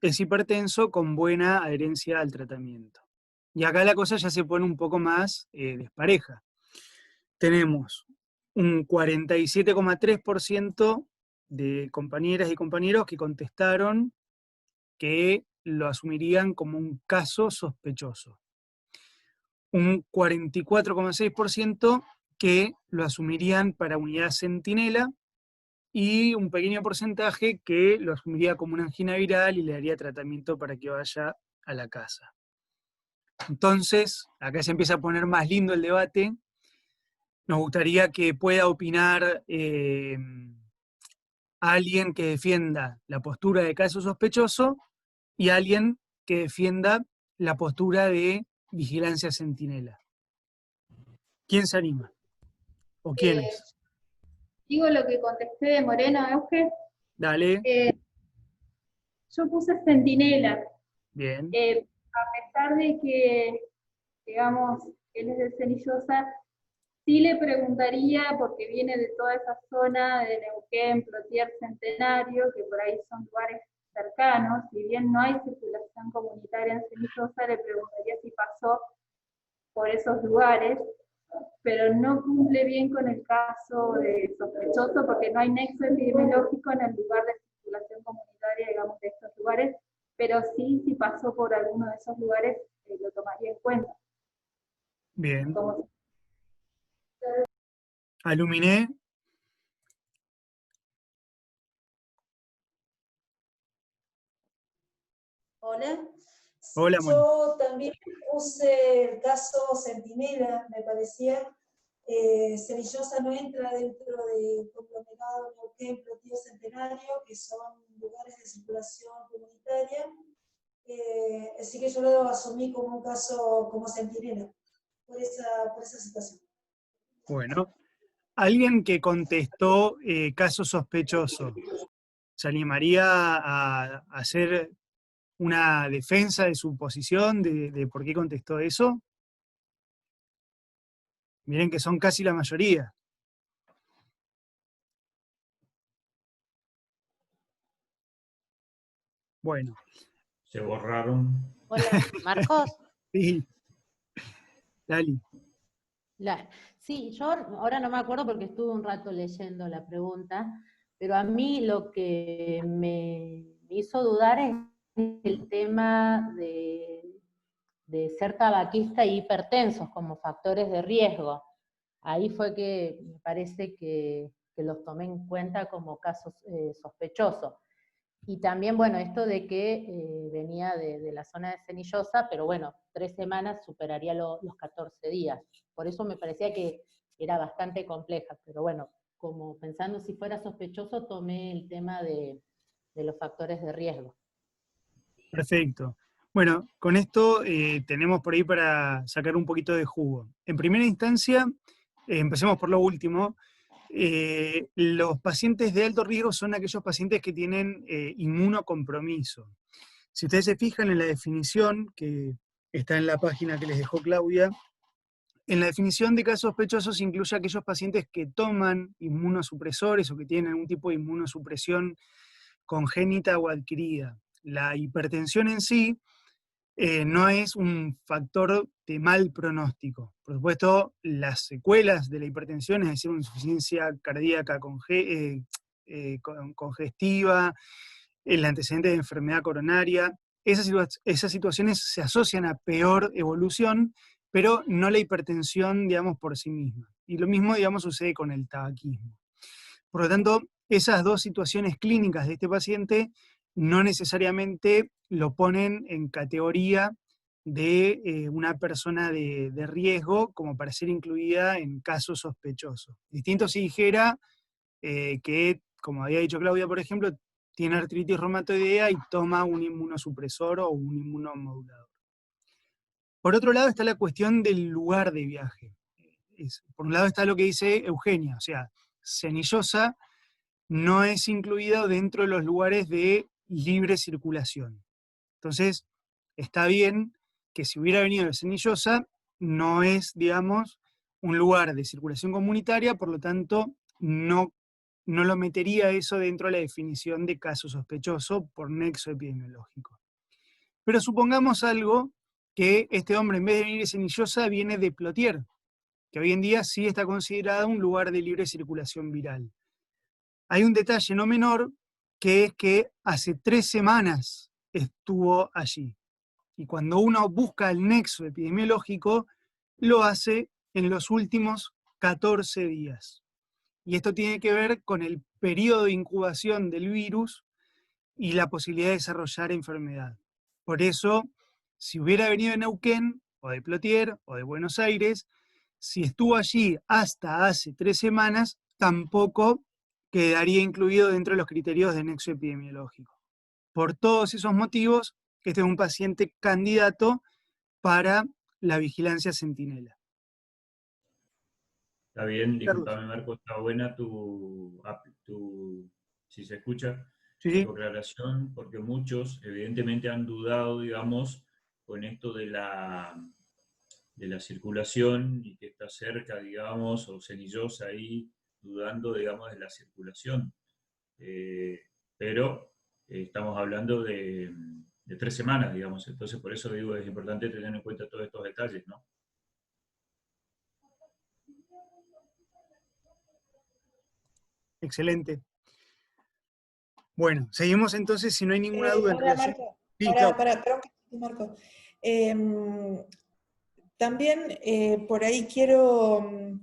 es hipertenso con buena adherencia al tratamiento. Y acá la cosa ya se pone un poco más despareja. Tenemos un 47,3% de compañeras y compañeros que contestaron que lo asumirían como un caso sospechoso. Un 44,6% que lo asumirían para unidad centinela y un pequeño porcentaje que lo asumiría como una angina viral y le daría tratamiento para que vaya a la casa. Entonces, acá se empieza a poner más lindo el debate. Nos gustaría que pueda opinar alguien que defienda la postura de caso sospechoso y alguien que defienda la postura de vigilancia centinela. ¿Quién se anima? ¿O quiénes? Digo lo que contesté de Moreno, Euge. Dale. Yo puse centinela. Bien. A pesar de que, digamos, él es de Cenillosa, sí le preguntaría, porque viene de toda esa zona de Neuquén, Plotier, Centenario, que por ahí son lugares cercanos, si bien no hay circulación comunitaria en Cenillosa, le preguntaría si pasó por esos lugares, pero no cumple bien con el caso de sospechoso porque no hay nexo epidemiológico en el lugar de circulación comunitaria, digamos, de estos lugares, pero sí, si pasó por alguno de esos lugares, lo tomaría en cuenta. Bien. Como... Aluminé. Hola. Hola, Moni. Yo también puse el caso Centinela, me parecía. Cenillosa no entra dentro del conglomerado Neuquén, Plotier, Centenario, que son lugares de circulación comunitaria. Así que yo lo asumí como un caso como Centinela, por esa situación. Bueno, alguien que contestó caso sospechoso, ¿se animaría a hacer una defensa de su posición, de por qué contestó eso? Miren que son casi la mayoría. Bueno. Se borraron. Hola, Marcos. Sí. Lali. Sí, yo ahora no me acuerdo porque estuve un rato leyendo la pregunta, pero a mí lo que me hizo dudar es el tema de ser tabaquista e hipertensos como factores de riesgo. Ahí fue que me parece que los tomé en cuenta como casos sospechosos. Y también, bueno, esto de que venía de la zona de Cenillosa, pero bueno, 3 semanas superaría los 14 días. Por eso me parecía que era bastante compleja, pero bueno, como pensando si fuera sospechoso, tomé el tema de los factores de riesgo. Perfecto. Bueno, con esto tenemos por ahí para sacar un poquito de jugo. En primera instancia, empecemos por lo último. Los pacientes de alto riesgo son aquellos pacientes que tienen inmunocompromiso. Si ustedes se fijan en la definición, que está en la página que les dejó Claudia, en la definición de casos sospechosos incluye aquellos pacientes que toman inmunosupresores o que tienen algún tipo de inmunosupresión congénita o adquirida. La hipertensión en sí no es un factor de mal pronóstico. Por supuesto, las secuelas de la hipertensión, es decir, una insuficiencia cardíaca congestiva, el antecedente de enfermedad coronaria, esas situaciones se asocian a peor evolución, pero no la hipertensión, digamos, por sí misma. Y lo mismo, digamos, sucede con el tabaquismo. Por lo tanto, esas dos situaciones clínicas de este paciente no necesariamente lo ponen en categoría de una persona de riesgo como para ser incluida en casos sospechosos. Distinto si dijera que, como había dicho Claudia, por ejemplo, tiene artritis reumatoidea y toma un inmunosupresor o un inmunomodulador. Por otro lado está la cuestión del lugar de viaje. Por un lado está lo que dice Eugenia, o sea, Cenillosa no es incluido dentro de los lugares de libre circulación. Entonces, está bien que si hubiera venido de Cenillosa, no es, digamos, un lugar de circulación comunitaria, por lo tanto, no lo metería eso dentro de la definición de caso sospechoso por nexo epidemiológico. Pero supongamos algo, que este hombre en vez de venir de Cenillosa viene de Plotier, que hoy en día sí está considerado un lugar de libre circulación viral. Hay un detalle no menor, que es que hace 3 semanas estuvo allí. Y cuando uno busca el nexo epidemiológico, lo hace en los últimos 14 días. Y esto tiene que ver con el periodo de incubación del virus y la posibilidad de desarrollar enfermedad. Por eso si hubiera venido de Neuquén, o de Plotier, o de Buenos Aires, si estuvo allí hasta hace 3 semanas, tampoco quedaría incluido dentro de los criterios de nexo epidemiológico. Por todos esos motivos, este es un paciente candidato para la vigilancia centinela. Está bien, Carlos. disculpame Marco, está buena si se escucha, Sí. tu aclaración, porque muchos evidentemente han dudado, digamos, con esto de la circulación y que está cerca, digamos, o cenillosa ahí, dudando, digamos, de la circulación. Pero estamos hablando de 3 semanas, digamos, entonces por eso digo, es importante tener en cuenta todos estos detalles, ¿no? Excelente. Bueno, seguimos entonces, si no hay ninguna duda en relación. Marco, Sí, Marco. También por ahí quiero,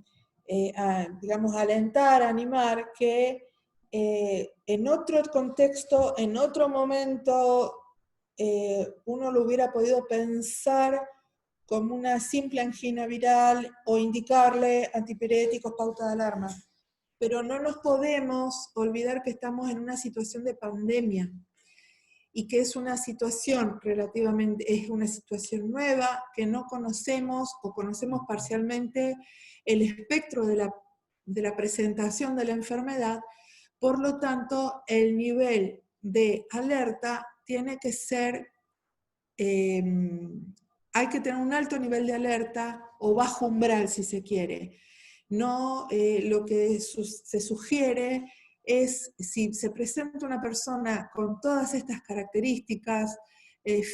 digamos, alentar, animar que en otro contexto, en otro momento, uno lo hubiera podido pensar como una simple angina viral o indicarle antipiréticos, pauta de alarma. Pero no nos podemos olvidar que estamos en una situación de pandemia y que es una situación es una situación nueva, que no conocemos o conocemos parcialmente el espectro de la presentación de la enfermedad, por lo tanto el nivel de alerta tiene que ser, hay que tener un alto nivel de alerta o bajo umbral si se quiere. No, lo que se sugiere es, si se presenta una persona con todas estas características,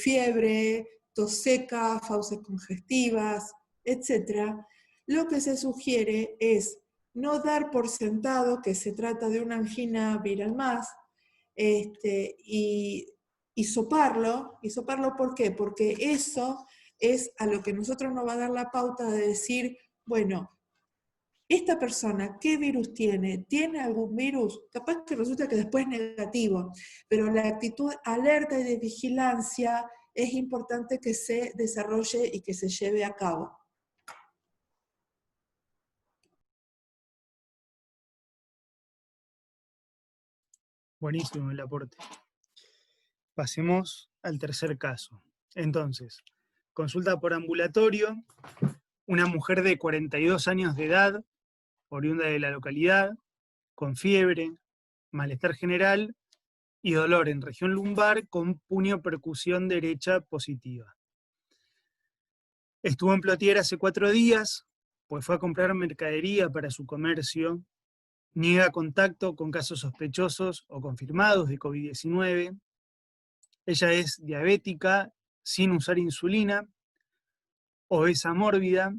fiebre, tos seca, fauces congestivas, etc., lo que se sugiere es no dar por sentado que se trata de una angina viral más, y soparlo. ¿Y soparlo por qué? Porque eso es a lo que nosotros nos va a dar la pauta de decir, bueno, esta persona, ¿qué virus tiene? ¿Tiene algún virus? Capaz que resulta que después es negativo, pero la actitud alerta y de vigilancia es importante que se desarrolle y que se lleve a cabo. buenísimo el aporte. Pasemos al tercer caso. Entonces, consulta por ambulatorio, una mujer de 42 años de edad, oriunda de la localidad, con fiebre, malestar general y dolor en región lumbar con puño percusión derecha positiva. Estuvo en Plotier hace 4 días, pues fue a comprar mercadería para su comercio, niega contacto con casos sospechosos o confirmados de COVID-19. Ella es diabética, sin usar insulina, obesa mórbida.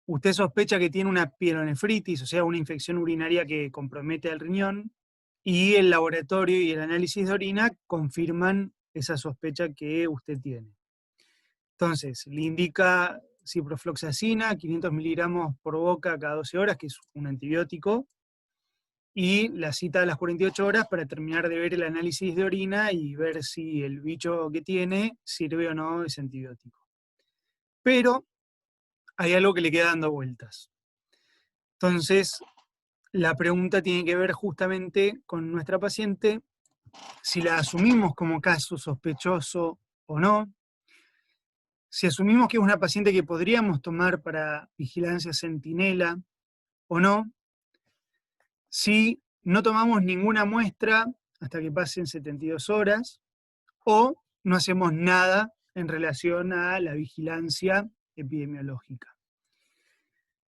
Usted sospecha que tiene una pielonefritis, o sea, una infección urinaria que compromete al riñón, y el laboratorio y el análisis de orina confirman esa sospecha que usted tiene. Entonces, le indica ciprofloxacina, 500 miligramos por boca cada 12 horas, que es un antibiótico, y la cita a las 48 horas para terminar de ver el análisis de orina y ver si el bicho que tiene sirve o no ese antibiótico. Pero hay algo que le queda dando vueltas. Entonces, la pregunta tiene que ver justamente con nuestra paciente, si la asumimos como caso sospechoso o no, si asumimos que es una paciente que podríamos tomar para vigilancia centinela o no, si no tomamos ninguna muestra hasta que pasen 72 horas, o no hacemos nada en relación a la vigilancia epidemiológica.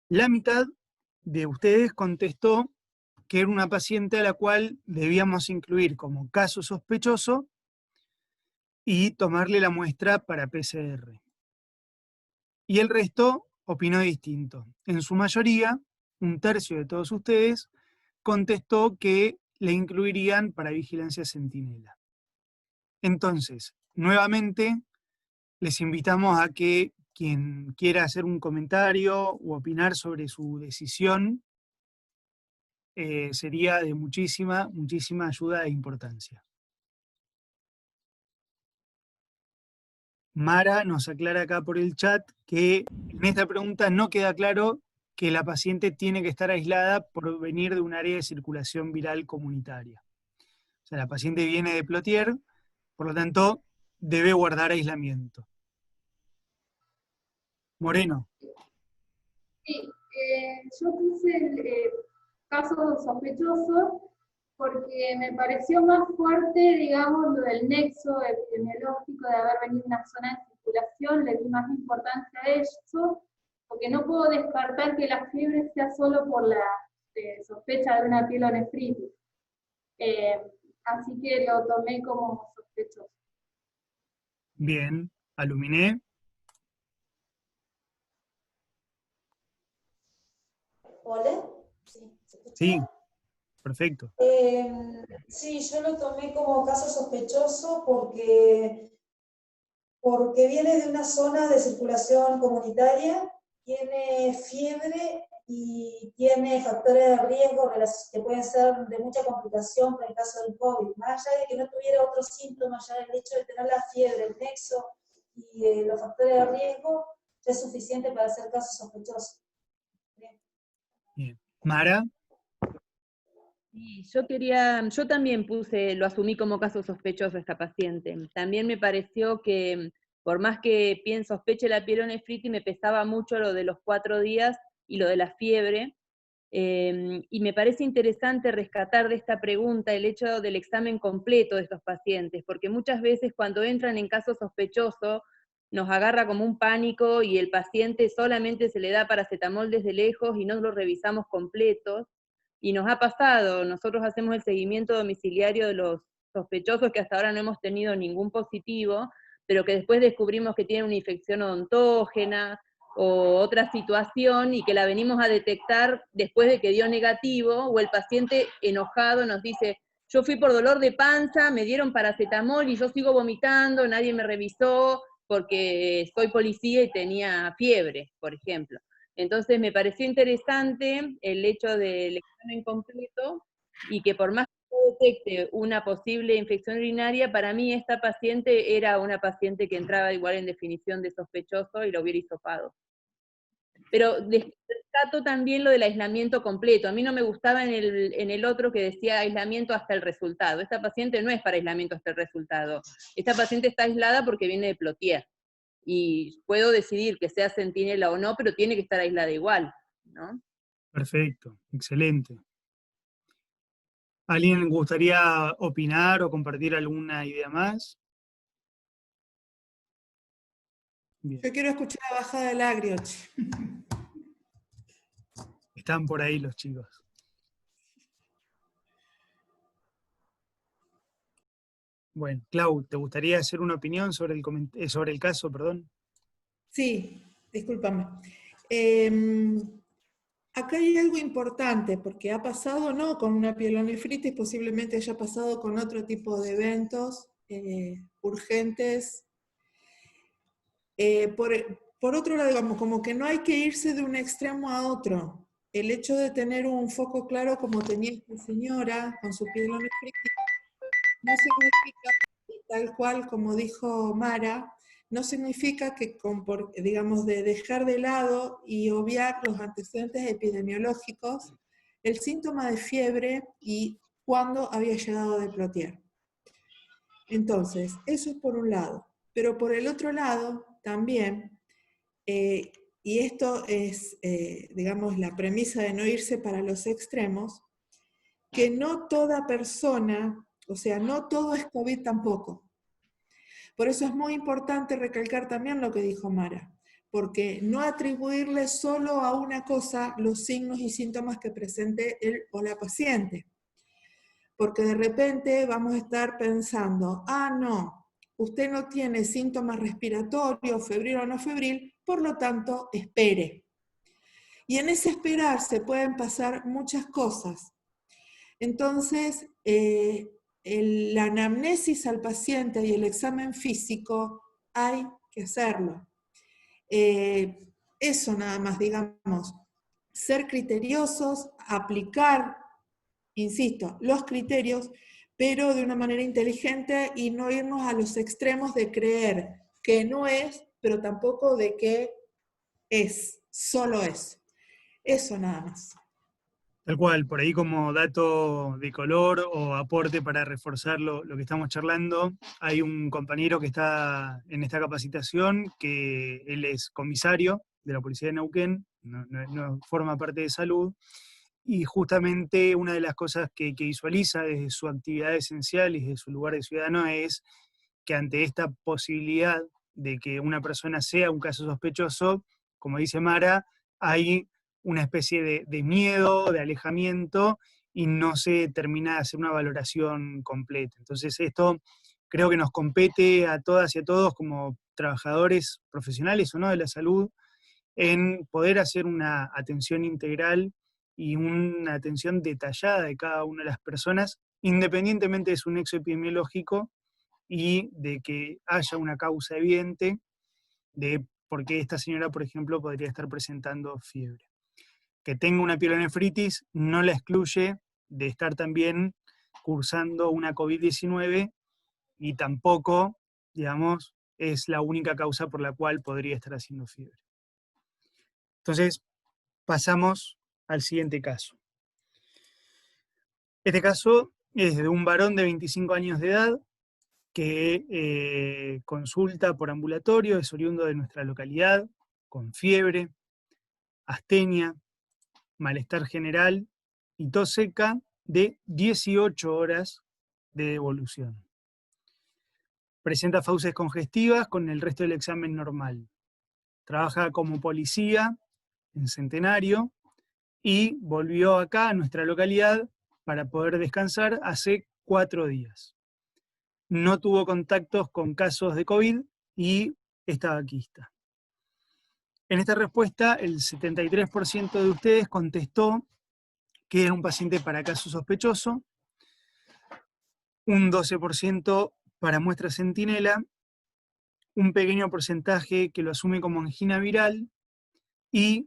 La mitad de ustedes contestó que era una paciente a la cual debíamos incluir como caso sospechoso y tomarle la muestra para PCR. Y el resto opinó distinto. En su mayoría, 1/3 de todos ustedes contestó que le incluirían para vigilancia centinela. Entonces, nuevamente, les invitamos a que quien quiera hacer un comentario u opinar sobre su decisión sería de muchísima, muchísima ayuda e importancia. Mara nos aclara acá por el chat que en esta pregunta no queda claro que la paciente tiene que estar aislada por venir de un área de circulación viral comunitaria. O sea, la paciente viene de Plotier, por lo tanto, debe guardar aislamiento. Moreno. Sí, yo puse el caso sospechoso porque me pareció más fuerte, digamos, lo del nexo epidemiológico de haber venido de una zona de circulación, le di más importancia a eso, porque no puedo descartar que la fiebre sea solo por la sospecha de una pielonefritis. Así que lo tomé como sospechoso. Bien. Aluminé. ¿Hola? Sí, ¿se escucha? Sí, perfecto. Sí, yo lo tomé como caso sospechoso porque viene de una zona de circulación comunitaria, tiene fiebre y tiene factores de riesgo que pueden ser de mucha complicación para el caso del COVID. Más allá de que no tuviera otros síntomas, ya el hecho de tener la fiebre, el nexo y los factores de riesgo ya es suficiente para hacer caso sospechoso. Bien. Mara. Sí, yo también lo asumí como caso sospechoso a esta paciente. También me pareció que, por más que sospeche la pielonefritis, me pesaba mucho lo de los 4 días y lo de la fiebre. Y me parece interesante rescatar de esta pregunta el hecho del examen completo de estos pacientes, porque muchas veces cuando entran en caso sospechoso, nos agarra como un pánico y el paciente solamente se le da paracetamol desde lejos y no lo revisamos completos. Y nos ha pasado, nosotros hacemos el seguimiento domiciliario de los sospechosos que hasta ahora no hemos tenido ningún positivo, pero que después descubrimos que tienen una infección odontógena o otra situación y que la venimos a detectar después de que dio negativo, o el paciente enojado nos dice, yo fui por dolor de panza, me dieron paracetamol y yo sigo vomitando, nadie me revisó porque soy policía y tenía fiebre, por ejemplo. Entonces me pareció interesante el hecho del examen completo y que por más que no detecte una posible infección urinaria, para mí esta paciente era una paciente que entraba igual en definición de sospechoso y lo hubiera hisopado. Pero rescato también lo del aislamiento completo. A mí no me gustaba en el otro que decía aislamiento hasta el resultado. Esta paciente no es para aislamiento hasta el resultado. Esta paciente está aislada porque viene de Plotier. Y puedo decidir que sea centinela o no, pero tiene que estar aislada igual, ¿no? Perfecto. Excelente. ¿Alguien gustaría opinar o compartir alguna idea más? Bien. Yo quiero escuchar la bajada del Agrioch. Están por ahí los chicos. Bueno, Clau, ¿te gustaría hacer una opinión sobre el caso, perdón? Sí, discúlpame. Acá hay algo importante, porque ha pasado no con una pielonefritis, posiblemente haya pasado con otro tipo de eventos urgentes. Por otro lado, digamos, como que no hay que irse de un extremo a otro. El hecho de tener un foco claro como tenía esta señora con su pielonefritis no significa, tal cual como dijo Mara, no significa que, digamos, de dejar de lado y obviar los antecedentes epidemiológicos, el síntoma de fiebre y cuándo había llegado de Plotier. Entonces, eso es por un lado. Pero por el otro lado, también, y esto es, digamos, la premisa de no irse para los extremos, que no toda persona, o sea, no todo es COVID tampoco. Por eso es muy importante recalcar también lo que dijo Mara, porque no atribuirle solo a una cosa los signos y síntomas que presente él o la paciente. Porque de repente vamos a estar pensando, no, usted no tiene síntomas respiratorios, febril o no febril, por lo tanto, espere. Y en ese esperar se pueden pasar muchas cosas. Entonces, la anamnesis al paciente y el examen físico hay que hacerlo. Eso nada más, digamos, ser criteriosos, aplicar, insisto, los criterios, pero de una manera inteligente y no irnos a los extremos de creer que no es, pero tampoco de que es, solo es. Eso nada más. Tal cual, por ahí como dato de color o aporte para reforzar lo que estamos charlando, hay un compañero que está en esta capacitación, que él es comisario de la Policía de Neuquén, no forma parte de salud, y justamente una de las cosas que visualiza desde su actividad esencial y desde su lugar de ciudadano es que ante esta posibilidad de que una persona sea un caso sospechoso, como dice Mara, hay una especie de miedo, de alejamiento, y no se termina de hacer una valoración completa. Entonces esto creo que nos compete a todas y a todos como trabajadores profesionales o no de la salud, en poder hacer una atención integral y una atención detallada de cada una de las personas, independientemente de su nexo epidemiológico, y de que haya una causa evidente de por qué esta señora, por ejemplo, podría estar presentando fiebre. Que tenga una pielonefritis no la excluye de estar también cursando una COVID-19, y tampoco, digamos, es la única causa por la cual podría estar haciendo fiebre. Entonces, pasamos al siguiente caso. Este caso es de un varón de 25 años de edad que consulta por ambulatorio, es oriundo de nuestra localidad, con fiebre, astenia, malestar general y tos seca de 18 horas de evolución. Presenta fauces congestivas con el resto del examen normal. Trabaja como policía en Centenario y volvió acá a nuestra localidad para poder descansar hace 4 días. No tuvo contactos con casos de COVID y es tabaquista. En esta respuesta, el 73% de ustedes contestó que era un paciente para caso sospechoso, un 12% para muestra centinela, un pequeño porcentaje que lo asume como angina viral y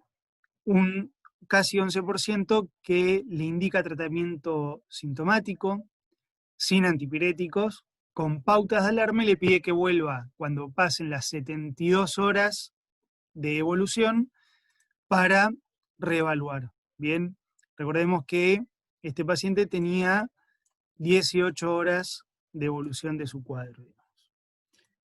un casi 11% que le indica tratamiento sintomático, sin antipiréticos, con pautas de alarma, y le pide que vuelva cuando pasen las 72 horas de evolución para reevaluar. Bien, recordemos que este paciente tenía 18 horas de evolución de su cuadro.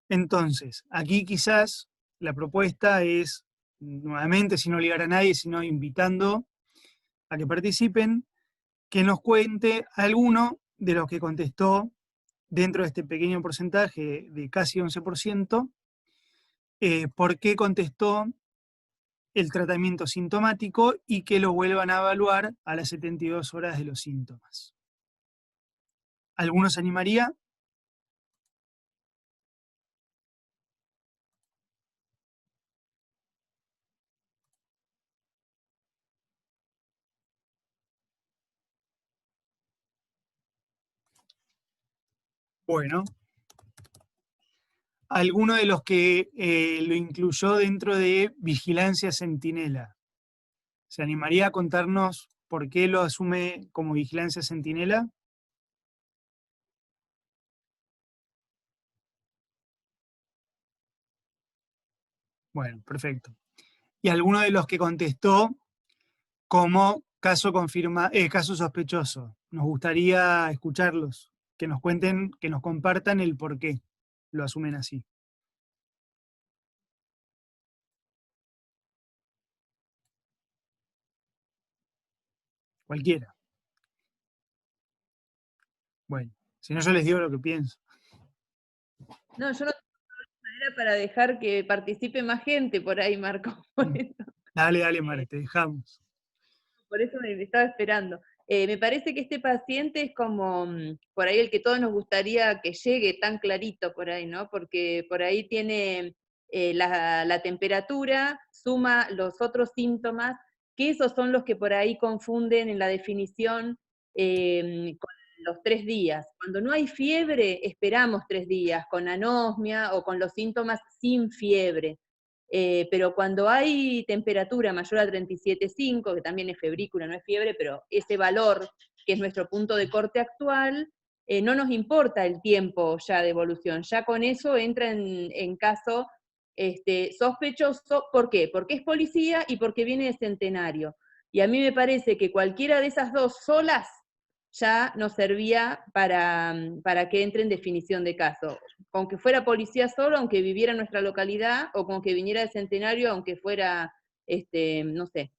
Entonces, aquí quizás la propuesta es, nuevamente, sin obligar a nadie, sino invitando a que participen, que nos cuente alguno de los que contestó dentro de este pequeño porcentaje de casi 11%, por qué contestó el tratamiento sintomático y que lo vuelvan a evaluar a las 72 horas de los síntomas. ¿Alguno se animaría? Bueno, alguno de los que lo incluyó dentro de Vigilancia Centinela, ¿se animaría a contarnos por qué lo asume como Vigilancia Centinela? Bueno, perfecto. ¿Y alguno de los que contestó como caso sospechoso? Nos gustaría escucharlos, que nos cuenten, que nos compartan el por qué lo asumen así. Cualquiera. Bueno, si no, yo les digo lo que pienso. No, yo no tengo manera para dejar que participe más gente por ahí, Marco. Dale, Mara, te dejamos. Por eso me estaba esperando. Me parece que este paciente es como por ahí el que todos nos gustaría que llegue tan clarito por ahí, ¿no? Porque por ahí tiene la temperatura, suma los otros síntomas, que esos son los que por ahí confunden en la definición con los 3 días. Cuando no hay fiebre, esperamos 3 días, con anosmia o con los síntomas sin fiebre. Pero cuando hay temperatura mayor a 37,5, que también es febrícula, no es fiebre, pero ese valor, que es nuestro punto de corte actual, no nos importa el tiempo ya de evolución, ya con eso entra en caso sospechoso. ¿Por qué? Porque es policía y porque viene de Centenario. Y a mí me parece que cualquiera de esas dos solas ya nos servía para que entre en definición de caso. Con que fuera policía solo, aunque viviera en nuestra localidad, o con que viniera de Centenario, aunque fuera, no sé,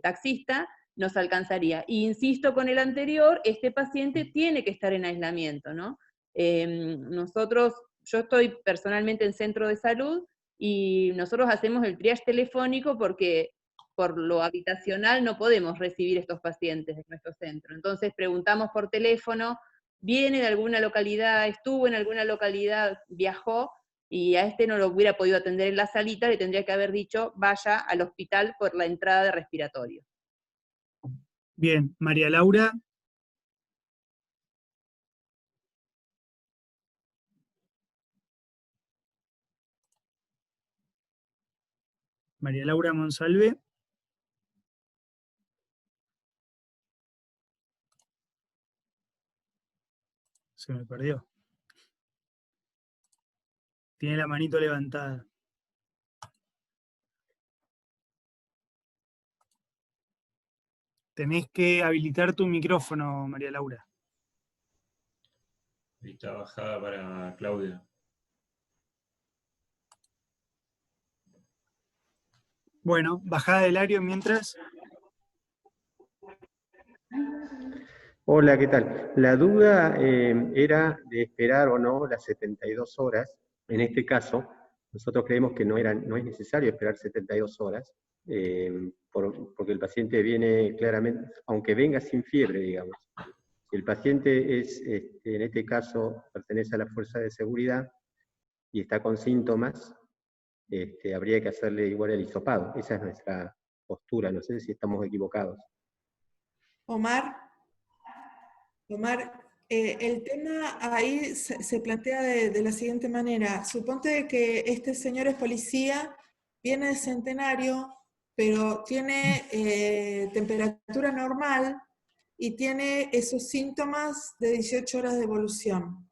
taxista, nos alcanzaría. Y insisto con el anterior, este paciente tiene que estar en aislamiento, ¿no? Yo estoy personalmente en centro de salud, y nosotros hacemos el triage telefónico porque por lo habitacional no podemos recibir estos pacientes en nuestro centro. Entonces preguntamos por teléfono, viene de alguna localidad, estuvo en alguna localidad, viajó, y a no lo hubiera podido atender en la salita, le tendría que haber dicho, vaya al hospital por la entrada de respiratorio. Bien, María Laura. María Laura Monsalve. Se me perdió. Tiene la manito levantada. Tenés que habilitar tu micrófono, María Laura. Está bajada para Claudia. Bueno, bajada del área mientras. Hola, ¿qué tal? La duda era de esperar o no las 72 horas. En este caso, nosotros creemos que no es necesario esperar 72 horas, porque el paciente viene claramente, aunque venga sin fiebre, digamos. Si el paciente en este caso, pertenece a la fuerza de seguridad y está con síntomas, habría que hacerle igual el hisopado. Esa es nuestra postura, no sé si estamos equivocados. Omar, el tema ahí se plantea de la siguiente manera. Suponte que este señor es policía, viene de Centenario, pero tiene temperatura normal y tiene esos síntomas de 18 horas de evolución.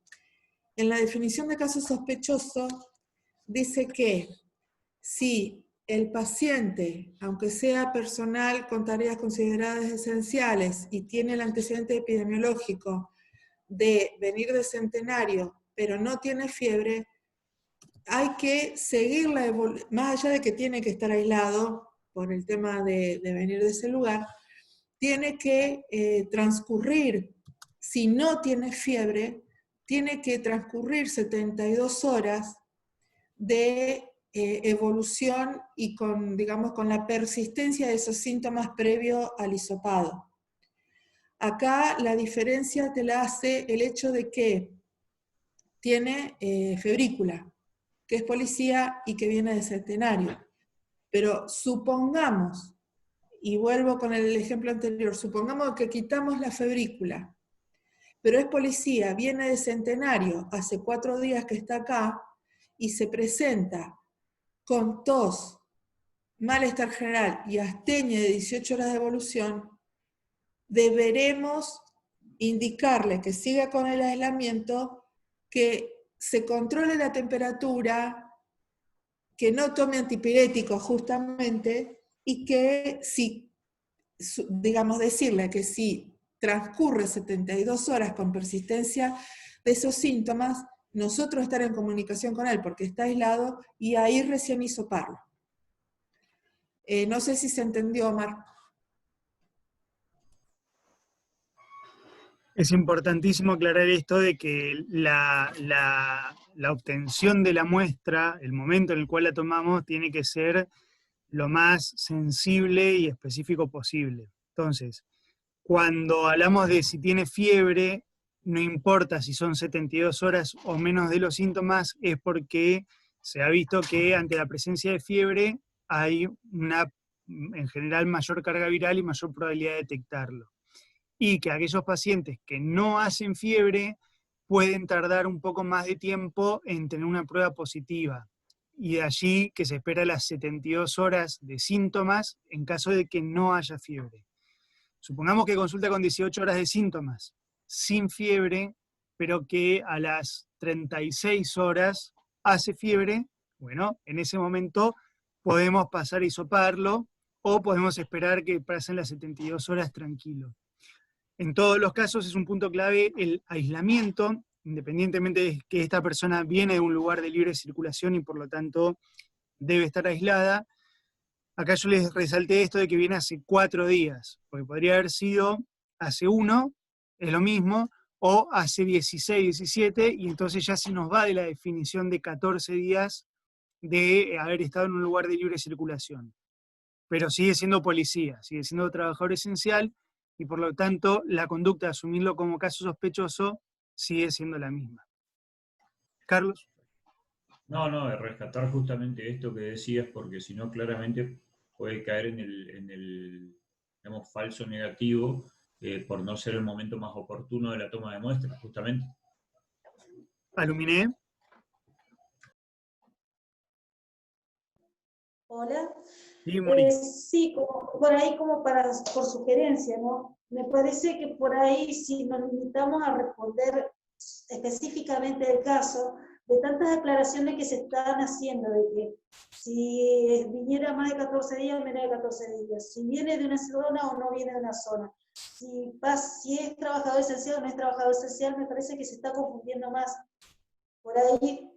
En la definición de caso sospechoso dice que si el paciente, aunque sea personal con tareas consideradas esenciales y tiene el antecedente epidemiológico de venir de Centenario, pero no tiene fiebre, hay que seguir la evolución, más allá de que tiene que estar aislado por el tema de venir de ese lugar, tiene que transcurrir, si no tiene fiebre, tiene que transcurrir 72 horas de evolución y digamos, con la persistencia de esos síntomas previo al hisopado. Acá la diferencia te la hace el hecho de que tiene febrícula, que es policía y que viene de Centenario. Pero supongamos, y vuelvo con el ejemplo anterior, supongamos que quitamos la febrícula, pero es policía, viene de Centenario, hace 4 días que está acá, y se presenta con tos, malestar general y astenia de 18 horas de evolución, deberemos indicarle que siga con el aislamiento, que se controle la temperatura, que no tome antipiréticos justamente, y que si, digamos, decirle que si transcurre 72 horas con persistencia de esos síntomas, nosotros estar en comunicación con él porque está aislado y ahí recién hisoparlo. No sé si se entendió, Omar. Es importantísimo aclarar esto de que la obtención de la muestra, el momento en el cual la tomamos, tiene que ser lo más sensible y específico posible. Entonces, cuando hablamos de si tiene fiebre, no importa si son 72 horas o menos de los síntomas, es porque se ha visto que ante la presencia de fiebre hay en general, mayor carga viral y mayor probabilidad de detectarlo. Y que aquellos pacientes que no hacen fiebre pueden tardar un poco más de tiempo en tener una prueba positiva. Y de allí que se espera las 72 horas de síntomas en caso de que no haya fiebre. Supongamos que consulta con 18 horas de síntomas, sin fiebre, pero que a las 36 horas hace fiebre, bueno, en ese momento podemos pasar a hisoparlo o podemos esperar que pasen las 72 horas tranquilo. En todos los casos es un punto clave el aislamiento, independientemente de que esta persona viene de un lugar de libre circulación y por lo tanto debe estar aislada. Acá yo les resalté esto de que viene hace 4 días, porque podría haber sido hace 1, es lo mismo, o hace 16, 17, y entonces ya se nos va de la definición de 14 días de haber estado en un lugar de libre circulación. Pero sigue siendo policía, sigue siendo trabajador esencial, y por lo tanto la conducta de asumirlo como caso sospechoso sigue siendo la misma. Carlos. No, de rescatar justamente esto que decías, porque si no claramente puede caer en el digamos, falso negativo por no ser el momento más oportuno de la toma de muestras, justamente. Aluminé. Hola. Sí, Mónica. Sí, por ahí como por sugerencia, ¿no? Me parece que por ahí si nos limitamos a responder específicamente el caso, de tantas declaraciones que se están haciendo, de que si viniera más de 14 días, menos de 14 días, si viene de una zona o no viene de una zona, si es trabajador esencial o no es trabajador esencial, me parece que se está confundiendo más. Por ahí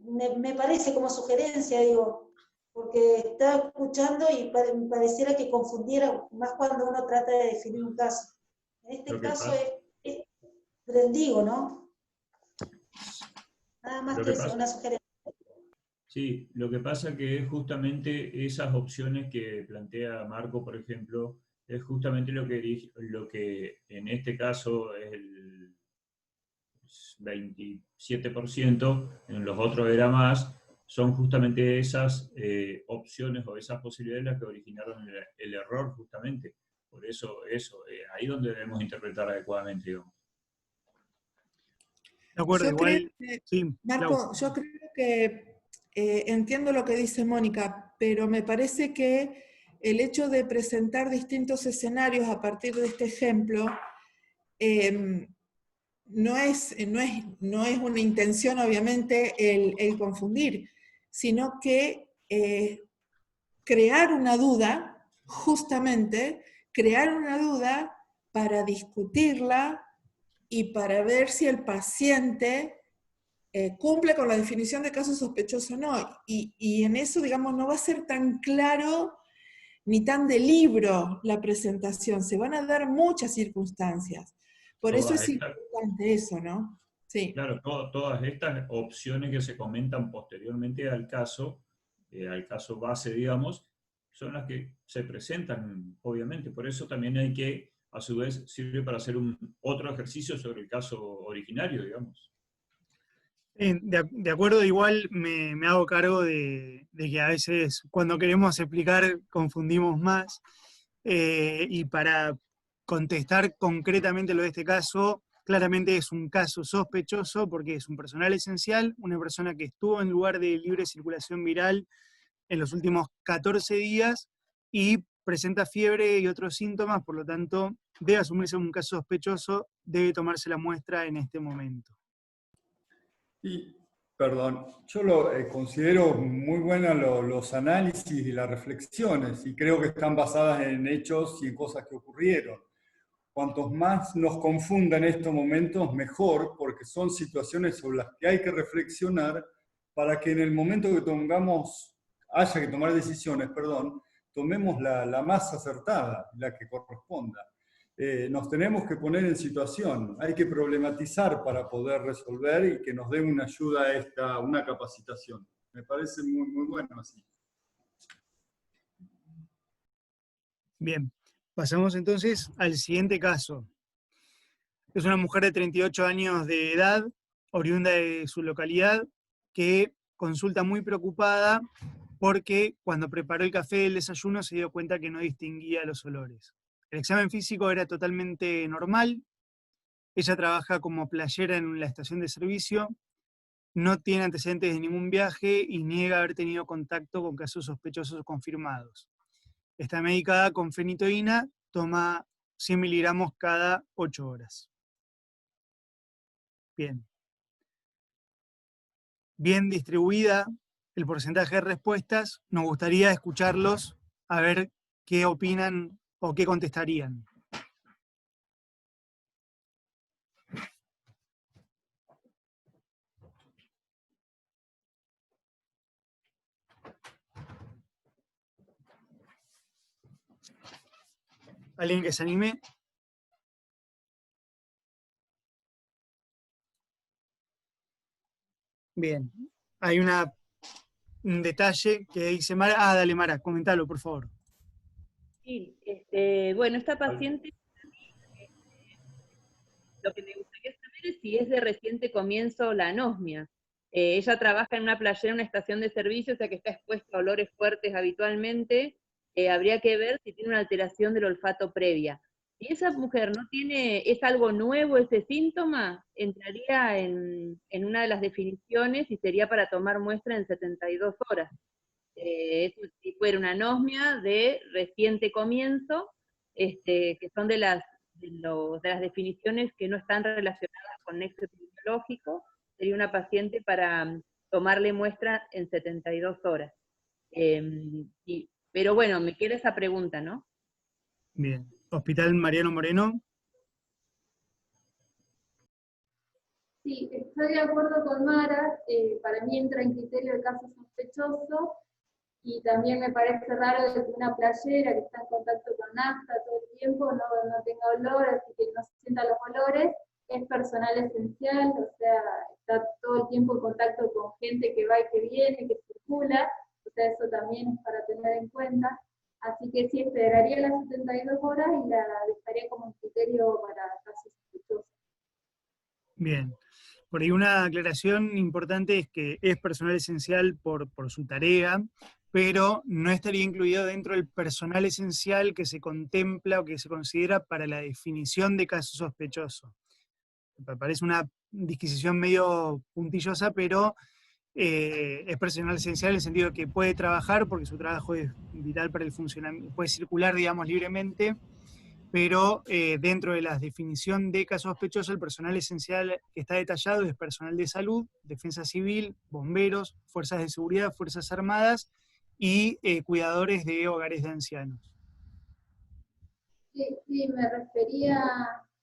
me parece como sugerencia, digo, porque estaba escuchando y me pareciera que confundiera más cuando uno trata de definir un caso. En este caso digo, ¿no? Nada más que eso, una sugerencia. Sí, lo que pasa que es justamente esas opciones que plantea Marco, por ejemplo, es justamente lo que en este caso es el 27%, en los otros era más, son justamente esas opciones o esas posibilidades las que originaron el error justamente. Por eso, ahí donde debemos interpretar adecuadamente, digamos. De acuerdo, igual. Sí, Marco, yo creo que entiendo lo que dice Mónica, pero me parece que el hecho de presentar distintos escenarios a partir de este ejemplo no es una intención, obviamente, el confundir, sino que crear una duda, justamente, crear una duda para discutirla y para ver si el paciente cumple con la definición de caso sospechoso o no. Y en eso, digamos, no va a ser tan claro ni tan de libro la presentación, se van a dar muchas circunstancias. Por eso es importante eso, ¿no? Sí. Claro, todas estas opciones que se comentan posteriormente al caso base, digamos, son las que se presentan, obviamente. Por eso también hay que, a su vez, sirve para hacer otro ejercicio sobre el caso originario, digamos. De acuerdo, igual me hago cargo de que a veces cuando queremos explicar confundimos más. Y para contestar concretamente lo de este caso, claramente es un caso sospechoso porque es un personal esencial, una persona que estuvo en lugar de libre circulación viral en los últimos 14 días y presenta fiebre y otros síntomas, por lo tanto, debe asumirse como un caso sospechoso, debe tomarse la muestra en este momento. Y, perdón, yo considero muy buenos los análisis y las reflexiones, y creo que están basadas en hechos y en cosas que ocurrieron. Cuantos más nos confundan en estos momentos, mejor, porque son situaciones sobre las que hay que reflexionar para que en el momento que haya que tomar decisiones, tomemos la más acertada, la que corresponda. Nos tenemos que poner en situación, hay que problematizar para poder resolver y que nos den una ayuda una capacitación. Me parece muy, muy bueno así. Bien, pasamos entonces al siguiente caso. Es una mujer de 38 años de edad, oriunda de su localidad, que consulta muy preocupada porque cuando preparó el café del desayuno se dio cuenta que no distinguía los olores. El examen físico era totalmente normal. Ella trabaja como playera en la estación de servicio, no tiene antecedentes de ningún viaje y niega haber tenido contacto con casos sospechosos confirmados. Está medicada con fenitoína, toma 100 miligramos cada 8 horas. Bien. Bien distribuida el porcentaje de respuestas, nos gustaría escucharlos, a ver qué opinan o qué contestarían. ¿Alguien que se anime? Bien. Hay un detalle que dice Mara. Ah, dale Mara, comentalo, por favor. Sí, bueno, esta paciente, lo que me gustaría saber es si es de reciente comienzo la anosmia. Ella trabaja en una playera, en una estación de servicio, o sea que está expuesta a olores fuertes habitualmente. Habría que ver si tiene una alteración del olfato previa. Si esa mujer no tiene, es algo nuevo ese síntoma, entraría en una de las definiciones y sería para tomar muestra en 72 horas. Eso si fuera una anosmia de reciente comienzo, que son de las definiciones que no están relacionadas con nexo epidemiológico, sería una paciente para tomarle muestra en 72 horas. Pero bueno, me queda esa pregunta, ¿no? Bien. Hospital Mariano Moreno. Sí, estoy de acuerdo con Mara, para mí entra en criterio de caso sospechoso, y también me parece raro que una playera que está en contacto con nafta todo el tiempo no tenga olor, así que no se sienta los olores. Es personal esencial, o sea, está todo el tiempo en contacto con gente que va y que viene, que circula, o sea, eso también es para tener en cuenta. Así que sí, esperaría las 72 horas y la dejaría como un criterio para casos sospechosos. Bien. Por ahí una aclaración importante es que es personal esencial por su tarea, pero no estaría incluido dentro del personal esencial que se contempla o que se considera para la definición de caso sospechoso. Me parece una disquisición medio puntillosa, pero es personal esencial en el sentido de que puede trabajar porque su trabajo es vital para el funcionamiento, puede circular, digamos, libremente, pero dentro de la definición de caso sospechoso, el personal esencial que está detallado es personal de salud, defensa civil, bomberos, fuerzas de seguridad, fuerzas armadas y cuidadores de hogares de ancianos. Sí, me refería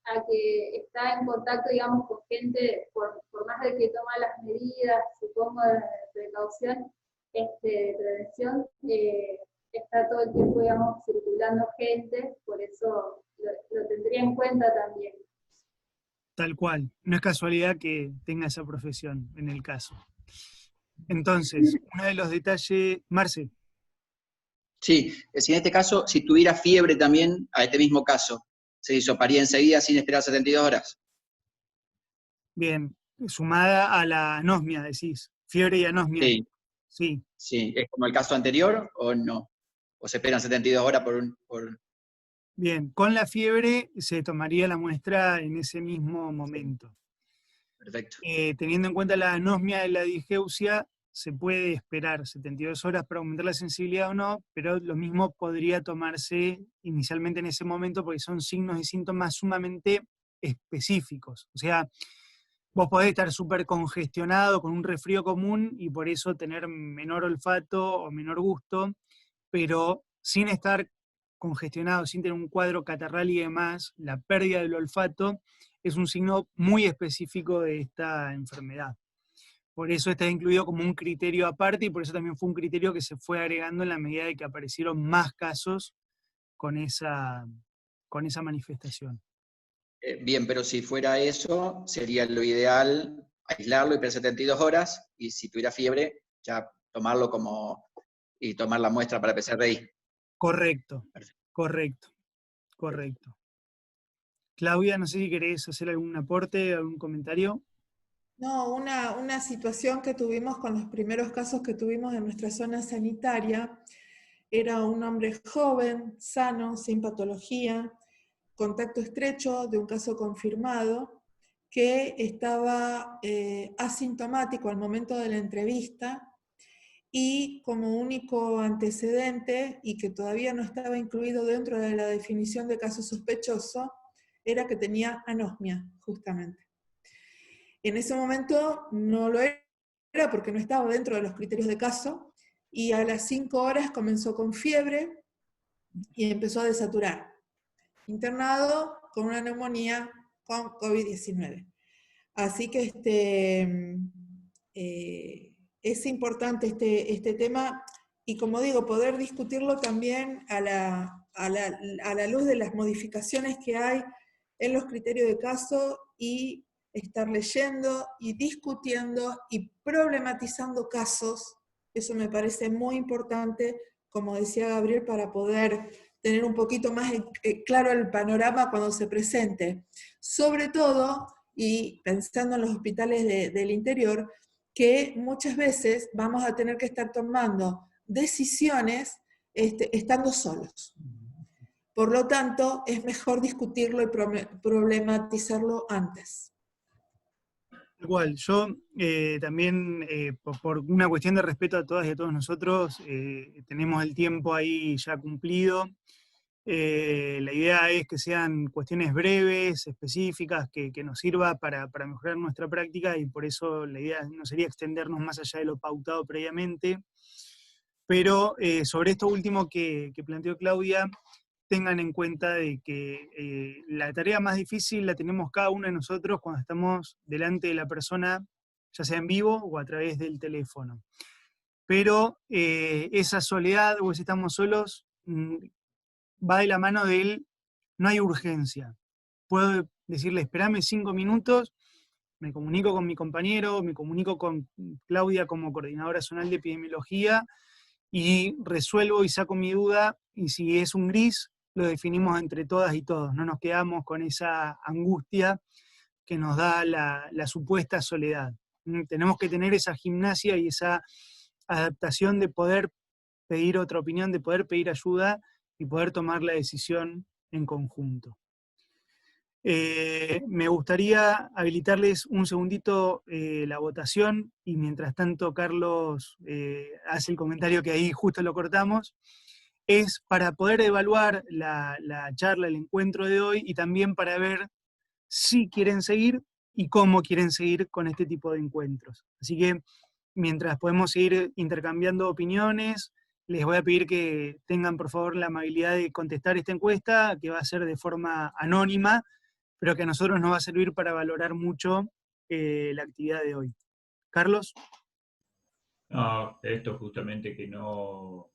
a que está en contacto, digamos, con gente, por más de que toma las medidas, supongo, de precaución, de prevención, está todo el tiempo, digamos, circulando gente, por eso lo tendría en cuenta también. Tal cual, no es casualidad que tenga esa profesión en el caso. Entonces, uno de los detalles, Marce. Sí, si en este caso, si tuviera fiebre también, a este mismo caso, se hisoparía enseguida sin esperar 72 horas. Bien, sumada a la anosmia, decís, fiebre y anosmia. Sí. Sí. Sí, ¿es como el caso anterior o no? ¿O se esperan 72 horas por... Bien, con la fiebre se tomaría la muestra en ese mismo momento. Perfecto. Teniendo en cuenta la anosmia de la digeusia, se puede esperar 72 horas para aumentar la sensibilidad o no, pero lo mismo podría tomarse inicialmente en ese momento porque son signos y síntomas sumamente específicos. O sea, vos podés estar súper congestionado con un resfrío común y por eso tener menor olfato o menor gusto, pero sin estar congestionado, sin tener un cuadro catarral y demás, la pérdida del olfato es un signo muy específico de esta enfermedad. Por eso está incluido como un criterio aparte y por eso también fue un criterio que se fue agregando en la medida de que aparecieron más casos con esa manifestación. Bien, pero si fuera eso, sería lo ideal aislarlo y esperar 72 horas, y si tuviera fiebre, ya tomarlo y tomar la muestra para PCRI. Correcto, Perfecto. correcto. Claudia, no sé si querés hacer algún aporte, algún comentario. No, una situación que tuvimos con los primeros casos que tuvimos en nuestra zona sanitaria, era un hombre joven, sano, sin patología, contacto estrecho de un caso confirmado, que estaba asintomático al momento de la entrevista y como único antecedente, y que todavía no estaba incluido dentro de la definición de caso sospechoso, era que tenía anosmia, justamente. En ese momento no lo era porque no estaba dentro de los criterios de caso, y a las 5 horas comenzó con fiebre y empezó a desaturar. Internado con una neumonía con COVID-19. Así que es importante este tema, y como digo, poder discutirlo también a la luz de las modificaciones que hay en los criterios de caso, y estar leyendo y discutiendo y problematizando casos. Eso me parece muy importante, como decía Gabriel, para poder tener un poquito más claro el panorama cuando se presente. Sobre todo, y pensando en los hospitales del interior, que muchas veces vamos a tener que estar tomando decisiones estando solos. Por lo tanto, es mejor discutirlo y problematizarlo antes. Igual, yo también, por una cuestión de respeto a todas y a todos nosotros, tenemos el tiempo ahí ya cumplido. La idea es que sean cuestiones breves, específicas, que nos sirva para mejorar nuestra práctica, y por eso la idea no sería extendernos más allá de lo pautado previamente. Pero sobre esto último que planteó Claudia, tengan en cuenta de que la tarea más difícil la tenemos cada uno de nosotros cuando estamos delante de la persona, ya sea en vivo o a través del teléfono. Pero esa soledad, o ese estamos solos, va de la mano de él, no hay urgencia. Puedo decirle, esperame 5 minutos, me comunico con mi compañero, me comunico con Claudia como coordinadora zonal de epidemiología, y resuelvo y saco mi duda, y si es un gris, lo definimos entre todas y todos. No nos quedamos con esa angustia que nos da la supuesta soledad. Tenemos que tener esa gimnasia y esa adaptación de poder pedir otra opinión, de poder pedir ayuda y poder tomar la decisión en conjunto. Me gustaría habilitarles un segundito la votación, y mientras tanto Carlos hace el comentario que ahí justo lo cortamos. Es para poder evaluar la charla, el encuentro de hoy, y también para ver si quieren seguir y cómo quieren seguir con este tipo de encuentros. Así que mientras podemos seguir intercambiando opiniones, les voy a pedir que tengan por favor la amabilidad de contestar esta encuesta, que va a ser de forma anónima, pero que a nosotros nos va a servir para valorar mucho la actividad de hoy. Carlos. No, esto justamente que no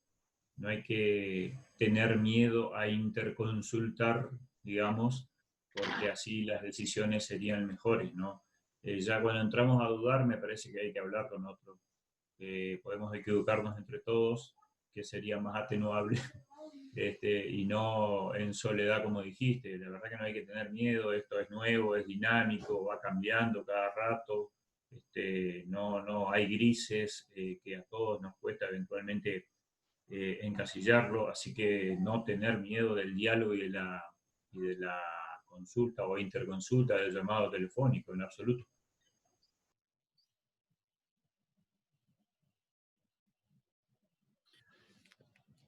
hay que tener miedo a interconsultar, digamos, porque así las decisiones serían mejores, ¿no? Ya cuando entramos a dudar, me parece que hay que hablar con otro. Podemos equivocarnos entre todos, que sería más atenuable, y no en soledad, como dijiste. La verdad que no hay que tener miedo, esto es nuevo, es dinámico, va cambiando cada rato. No hay grises, que a todos nos cuesta eventualmente encasillarlo, así que no tener miedo del diálogo y de la consulta o interconsulta, del llamado telefónico, en absoluto.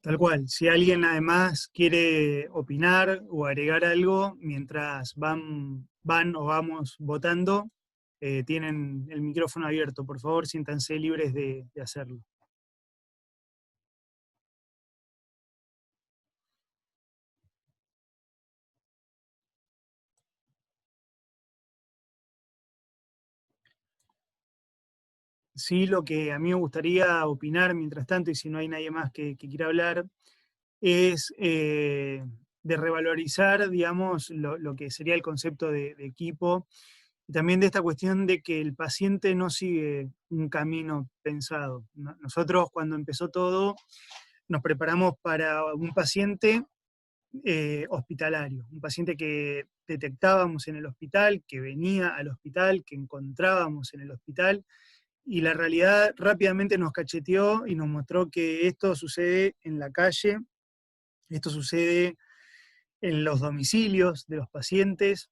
Tal cual. Si alguien además quiere opinar o agregar algo mientras van o vamos votando, tienen el micrófono abierto. Por favor, siéntanse libres de hacerlo. Sí, lo que a mí me gustaría opinar mientras tanto, y si no hay nadie más que quiera hablar, es de revalorizar, digamos, lo que sería el concepto de equipo, y también de esta cuestión de que el paciente no sigue un camino pensado. Nosotros, cuando empezó todo, nos preparamos para un paciente hospitalario, un paciente que detectábamos en el hospital, que venía al hospital, que encontrábamos en el hospital, y la realidad rápidamente nos cacheteó y nos mostró que esto sucede en la calle, esto sucede en los domicilios de los pacientes,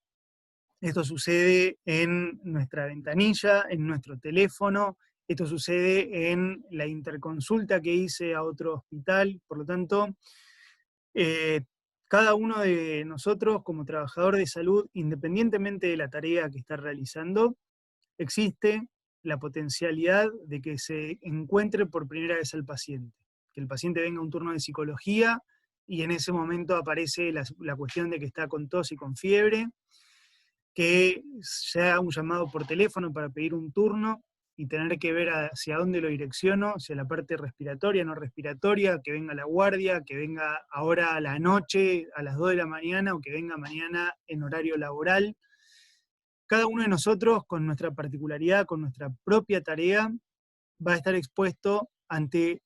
esto sucede en nuestra ventanilla, en nuestro teléfono, esto sucede en la interconsulta que hice a otro hospital. Por lo tanto, cada uno de nosotros como trabajador de salud, independientemente de la tarea que está realizando, existe la potencialidad de que se encuentre por primera vez al paciente, que el paciente venga a un turno de psicología y en ese momento aparece la cuestión de que está con tos y con fiebre, que se haga un llamado por teléfono para pedir un turno y tener que ver hacia dónde lo direcciono, hacia la parte respiratoria, no respiratoria, que venga la guardia, que venga ahora a la noche, a las 2 de la mañana, o que venga mañana en horario laboral. Cada uno de nosotros, con nuestra particularidad, con nuestra propia tarea, va a estar expuesto ante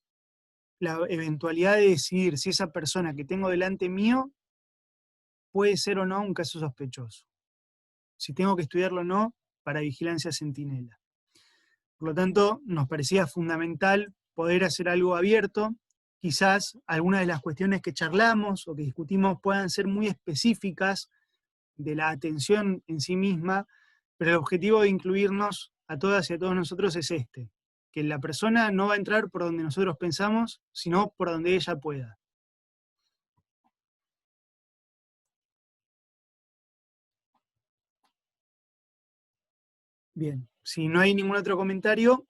la eventualidad de decidir si esa persona que tengo delante mío puede ser o no un caso sospechoso, si tengo que estudiarlo o no para vigilancia centinela. Por lo tanto, nos parecía fundamental poder hacer algo abierto. Quizás algunas de las cuestiones que charlamos o que discutimos puedan ser muy específicas de la atención en sí misma, pero el objetivo de incluirnos a todas y a todos nosotros es este, que la persona no va a entrar por donde nosotros pensamos, sino por donde ella pueda. Bien, si no hay ningún otro comentario,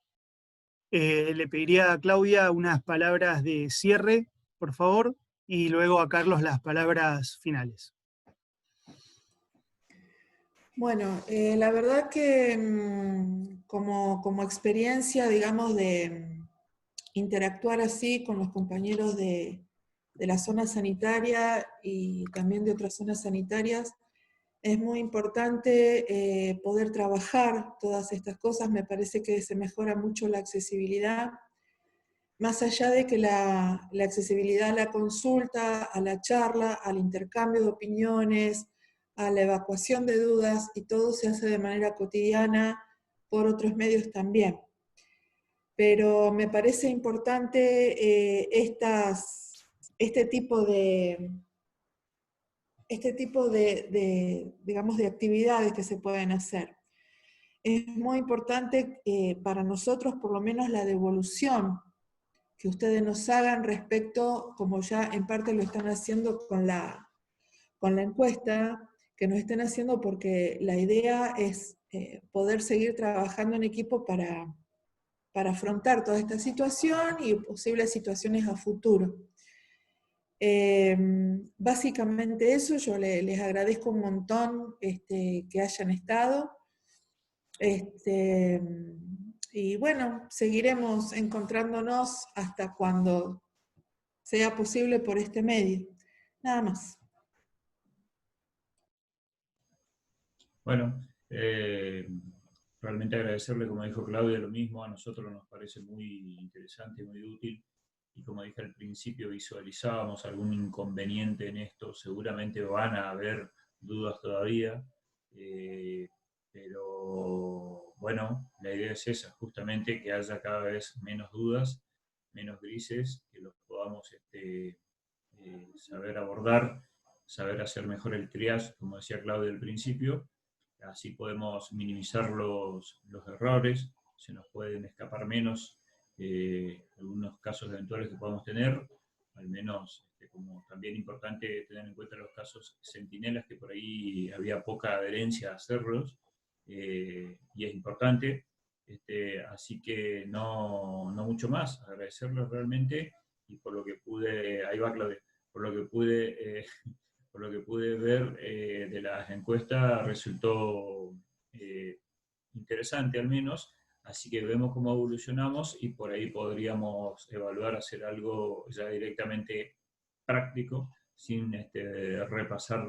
le pediría a Claudia unas palabras de cierre, por favor, y luego a Carlos las palabras finales. Bueno, la verdad que como experiencia, digamos, de interactuar así con los compañeros de la zona sanitaria y también de otras zonas sanitarias, es muy importante poder trabajar todas estas cosas. Me parece que se mejora mucho la accesibilidad, más allá de que la accesibilidad a la consulta, a la charla, al intercambio de opiniones, a la evacuación de dudas, y todo se hace de manera cotidiana por otros medios también. Pero me parece importante este tipo digamos, de actividades que se pueden hacer. Es muy importante para nosotros, por lo menos, la devolución que ustedes nos hagan respecto, como ya en parte lo están haciendo con la encuesta, que nos estén haciendo, porque la idea es poder seguir trabajando en equipo para afrontar toda esta situación y posibles situaciones a futuro. Básicamente eso, yo les agradezco un montón que hayan estado. Y bueno, seguiremos encontrándonos hasta cuando sea posible por este medio. Nada más. Bueno, realmente agradecerle, como dijo Claudia, lo mismo. A nosotros nos parece muy interesante, muy útil. Y como dije al principio, visualizábamos algún inconveniente en esto. Seguramente van a haber dudas todavía. Pero bueno, la idea es esa, justamente que haya cada vez menos dudas, menos grises, que los podamos saber abordar, saber hacer mejor el triage, como decía Claudia al principio. Así podemos minimizar los errores, se nos pueden escapar menos algunos casos eventuales que podamos tener, al menos como también importante tener en cuenta los casos centinelas, que por ahí había poca adherencia a hacerlos, y es importante. Así que no mucho más, agradecerles realmente, y por lo que pude, ahí va Claudia, por lo que pude ver de las encuestas resultó interesante al menos, así que vemos cómo evolucionamos y por ahí podríamos evaluar hacer algo ya directamente práctico, sin repasar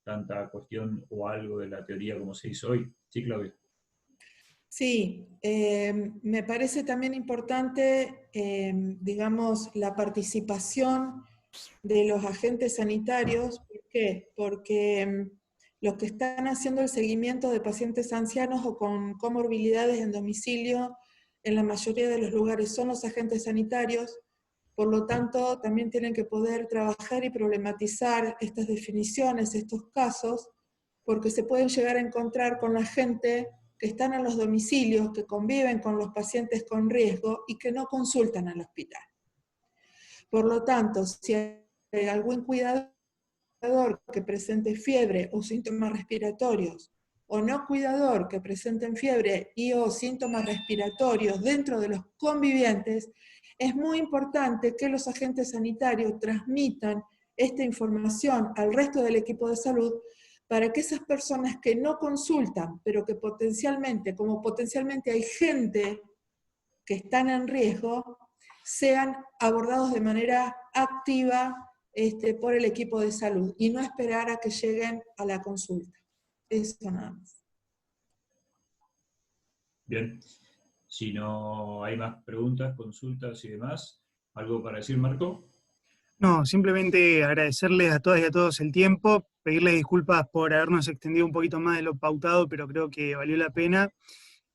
tanta cuestión o algo de la teoría como se hizo hoy. Sí, Claudia. Sí, me parece también importante, digamos, la participación de los agentes sanitarios. ¿Por qué? Porque los que están haciendo el seguimiento de pacientes ancianos o con comorbilidades en domicilio, en la mayoría de los lugares son los agentes sanitarios. Por lo tanto, también tienen que poder trabajar y problematizar estas definiciones, estos casos, porque se pueden llegar a encontrar con la gente que están en los domicilios, que conviven con los pacientes con riesgo y que no consultan al hospital. Por lo tanto, si hay algún cuidador que presente fiebre o síntomas respiratorios o no cuidador que presenten fiebre y o síntomas respiratorios dentro de los convivientes, es muy importante que los agentes sanitarios transmitan esta información al resto del equipo de salud para que esas personas que no consultan, pero que como potencialmente hay gente que están en riesgo, sean abordados de manera activa por el equipo de salud y no esperar a que lleguen a la consulta. Eso nada más. Bien. Si no hay más preguntas, consultas y demás, ¿algo para decir, Marco? No, simplemente agradecerles a todas y a todos el tiempo, pedirles disculpas por habernos extendido un poquito más de lo pautado, pero creo que valió la pena.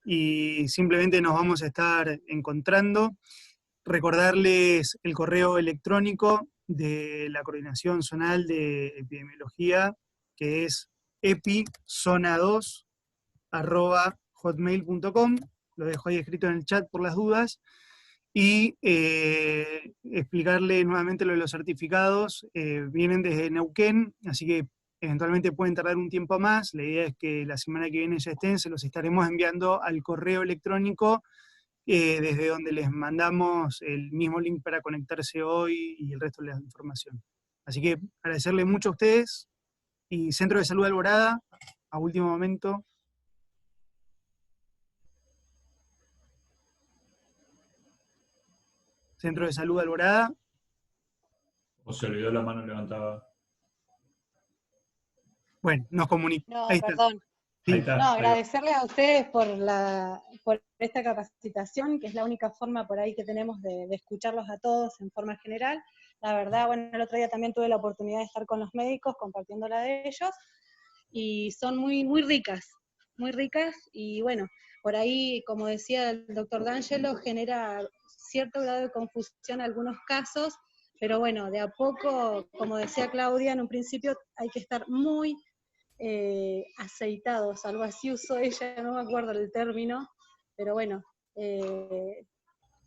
Y simplemente nos vamos a estar encontrando. Recordarles el correo electrónico de la Coordinación Zonal de Epidemiología, que es epizona2@hotmail.com. Lo dejo ahí escrito en el chat por las dudas. Y explicarle nuevamente lo de los certificados. Vienen desde Neuquén, así que eventualmente pueden tardar un tiempo más. La idea es que la semana que viene ya estén, se los estaremos enviando al correo electrónico, desde donde les mandamos el mismo link para conectarse hoy y el resto de la información. Así que agradecerle mucho a ustedes, y Centro de Salud Alborada, a último momento. Centro de Salud Alborada. ¿O se olvidó la mano levantada? Bueno, nos comunicamos. No, Ahí está. perdón. Sí. Ahí está. No, agradecerles a ustedes por esta capacitación, que es la única forma por ahí que tenemos de escucharlos a todos en forma general. La verdad, bueno, el otro día también tuve la oportunidad de estar con los médicos compartiendo la de ellos, y son muy, muy ricas, y bueno, por ahí, como decía el doctor D'Angelo, genera cierto grado de confusión en algunos casos, pero bueno, de a poco, como decía Claudia en un principio, hay que estar muy aceitados, algo así usó ella, no me acuerdo el término, pero bueno,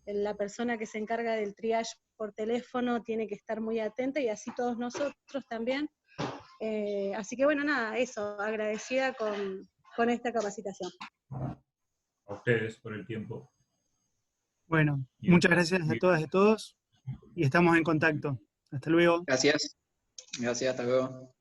la persona que se encarga del triage por teléfono tiene que estar muy atenta, y así todos nosotros también. Así que bueno, nada, eso, agradecida con esta capacitación. A ustedes por el tiempo. Bueno, Bien. muchas gracias a todas y a todos, y estamos en contacto. Hasta luego. Gracias. Gracias, hasta luego.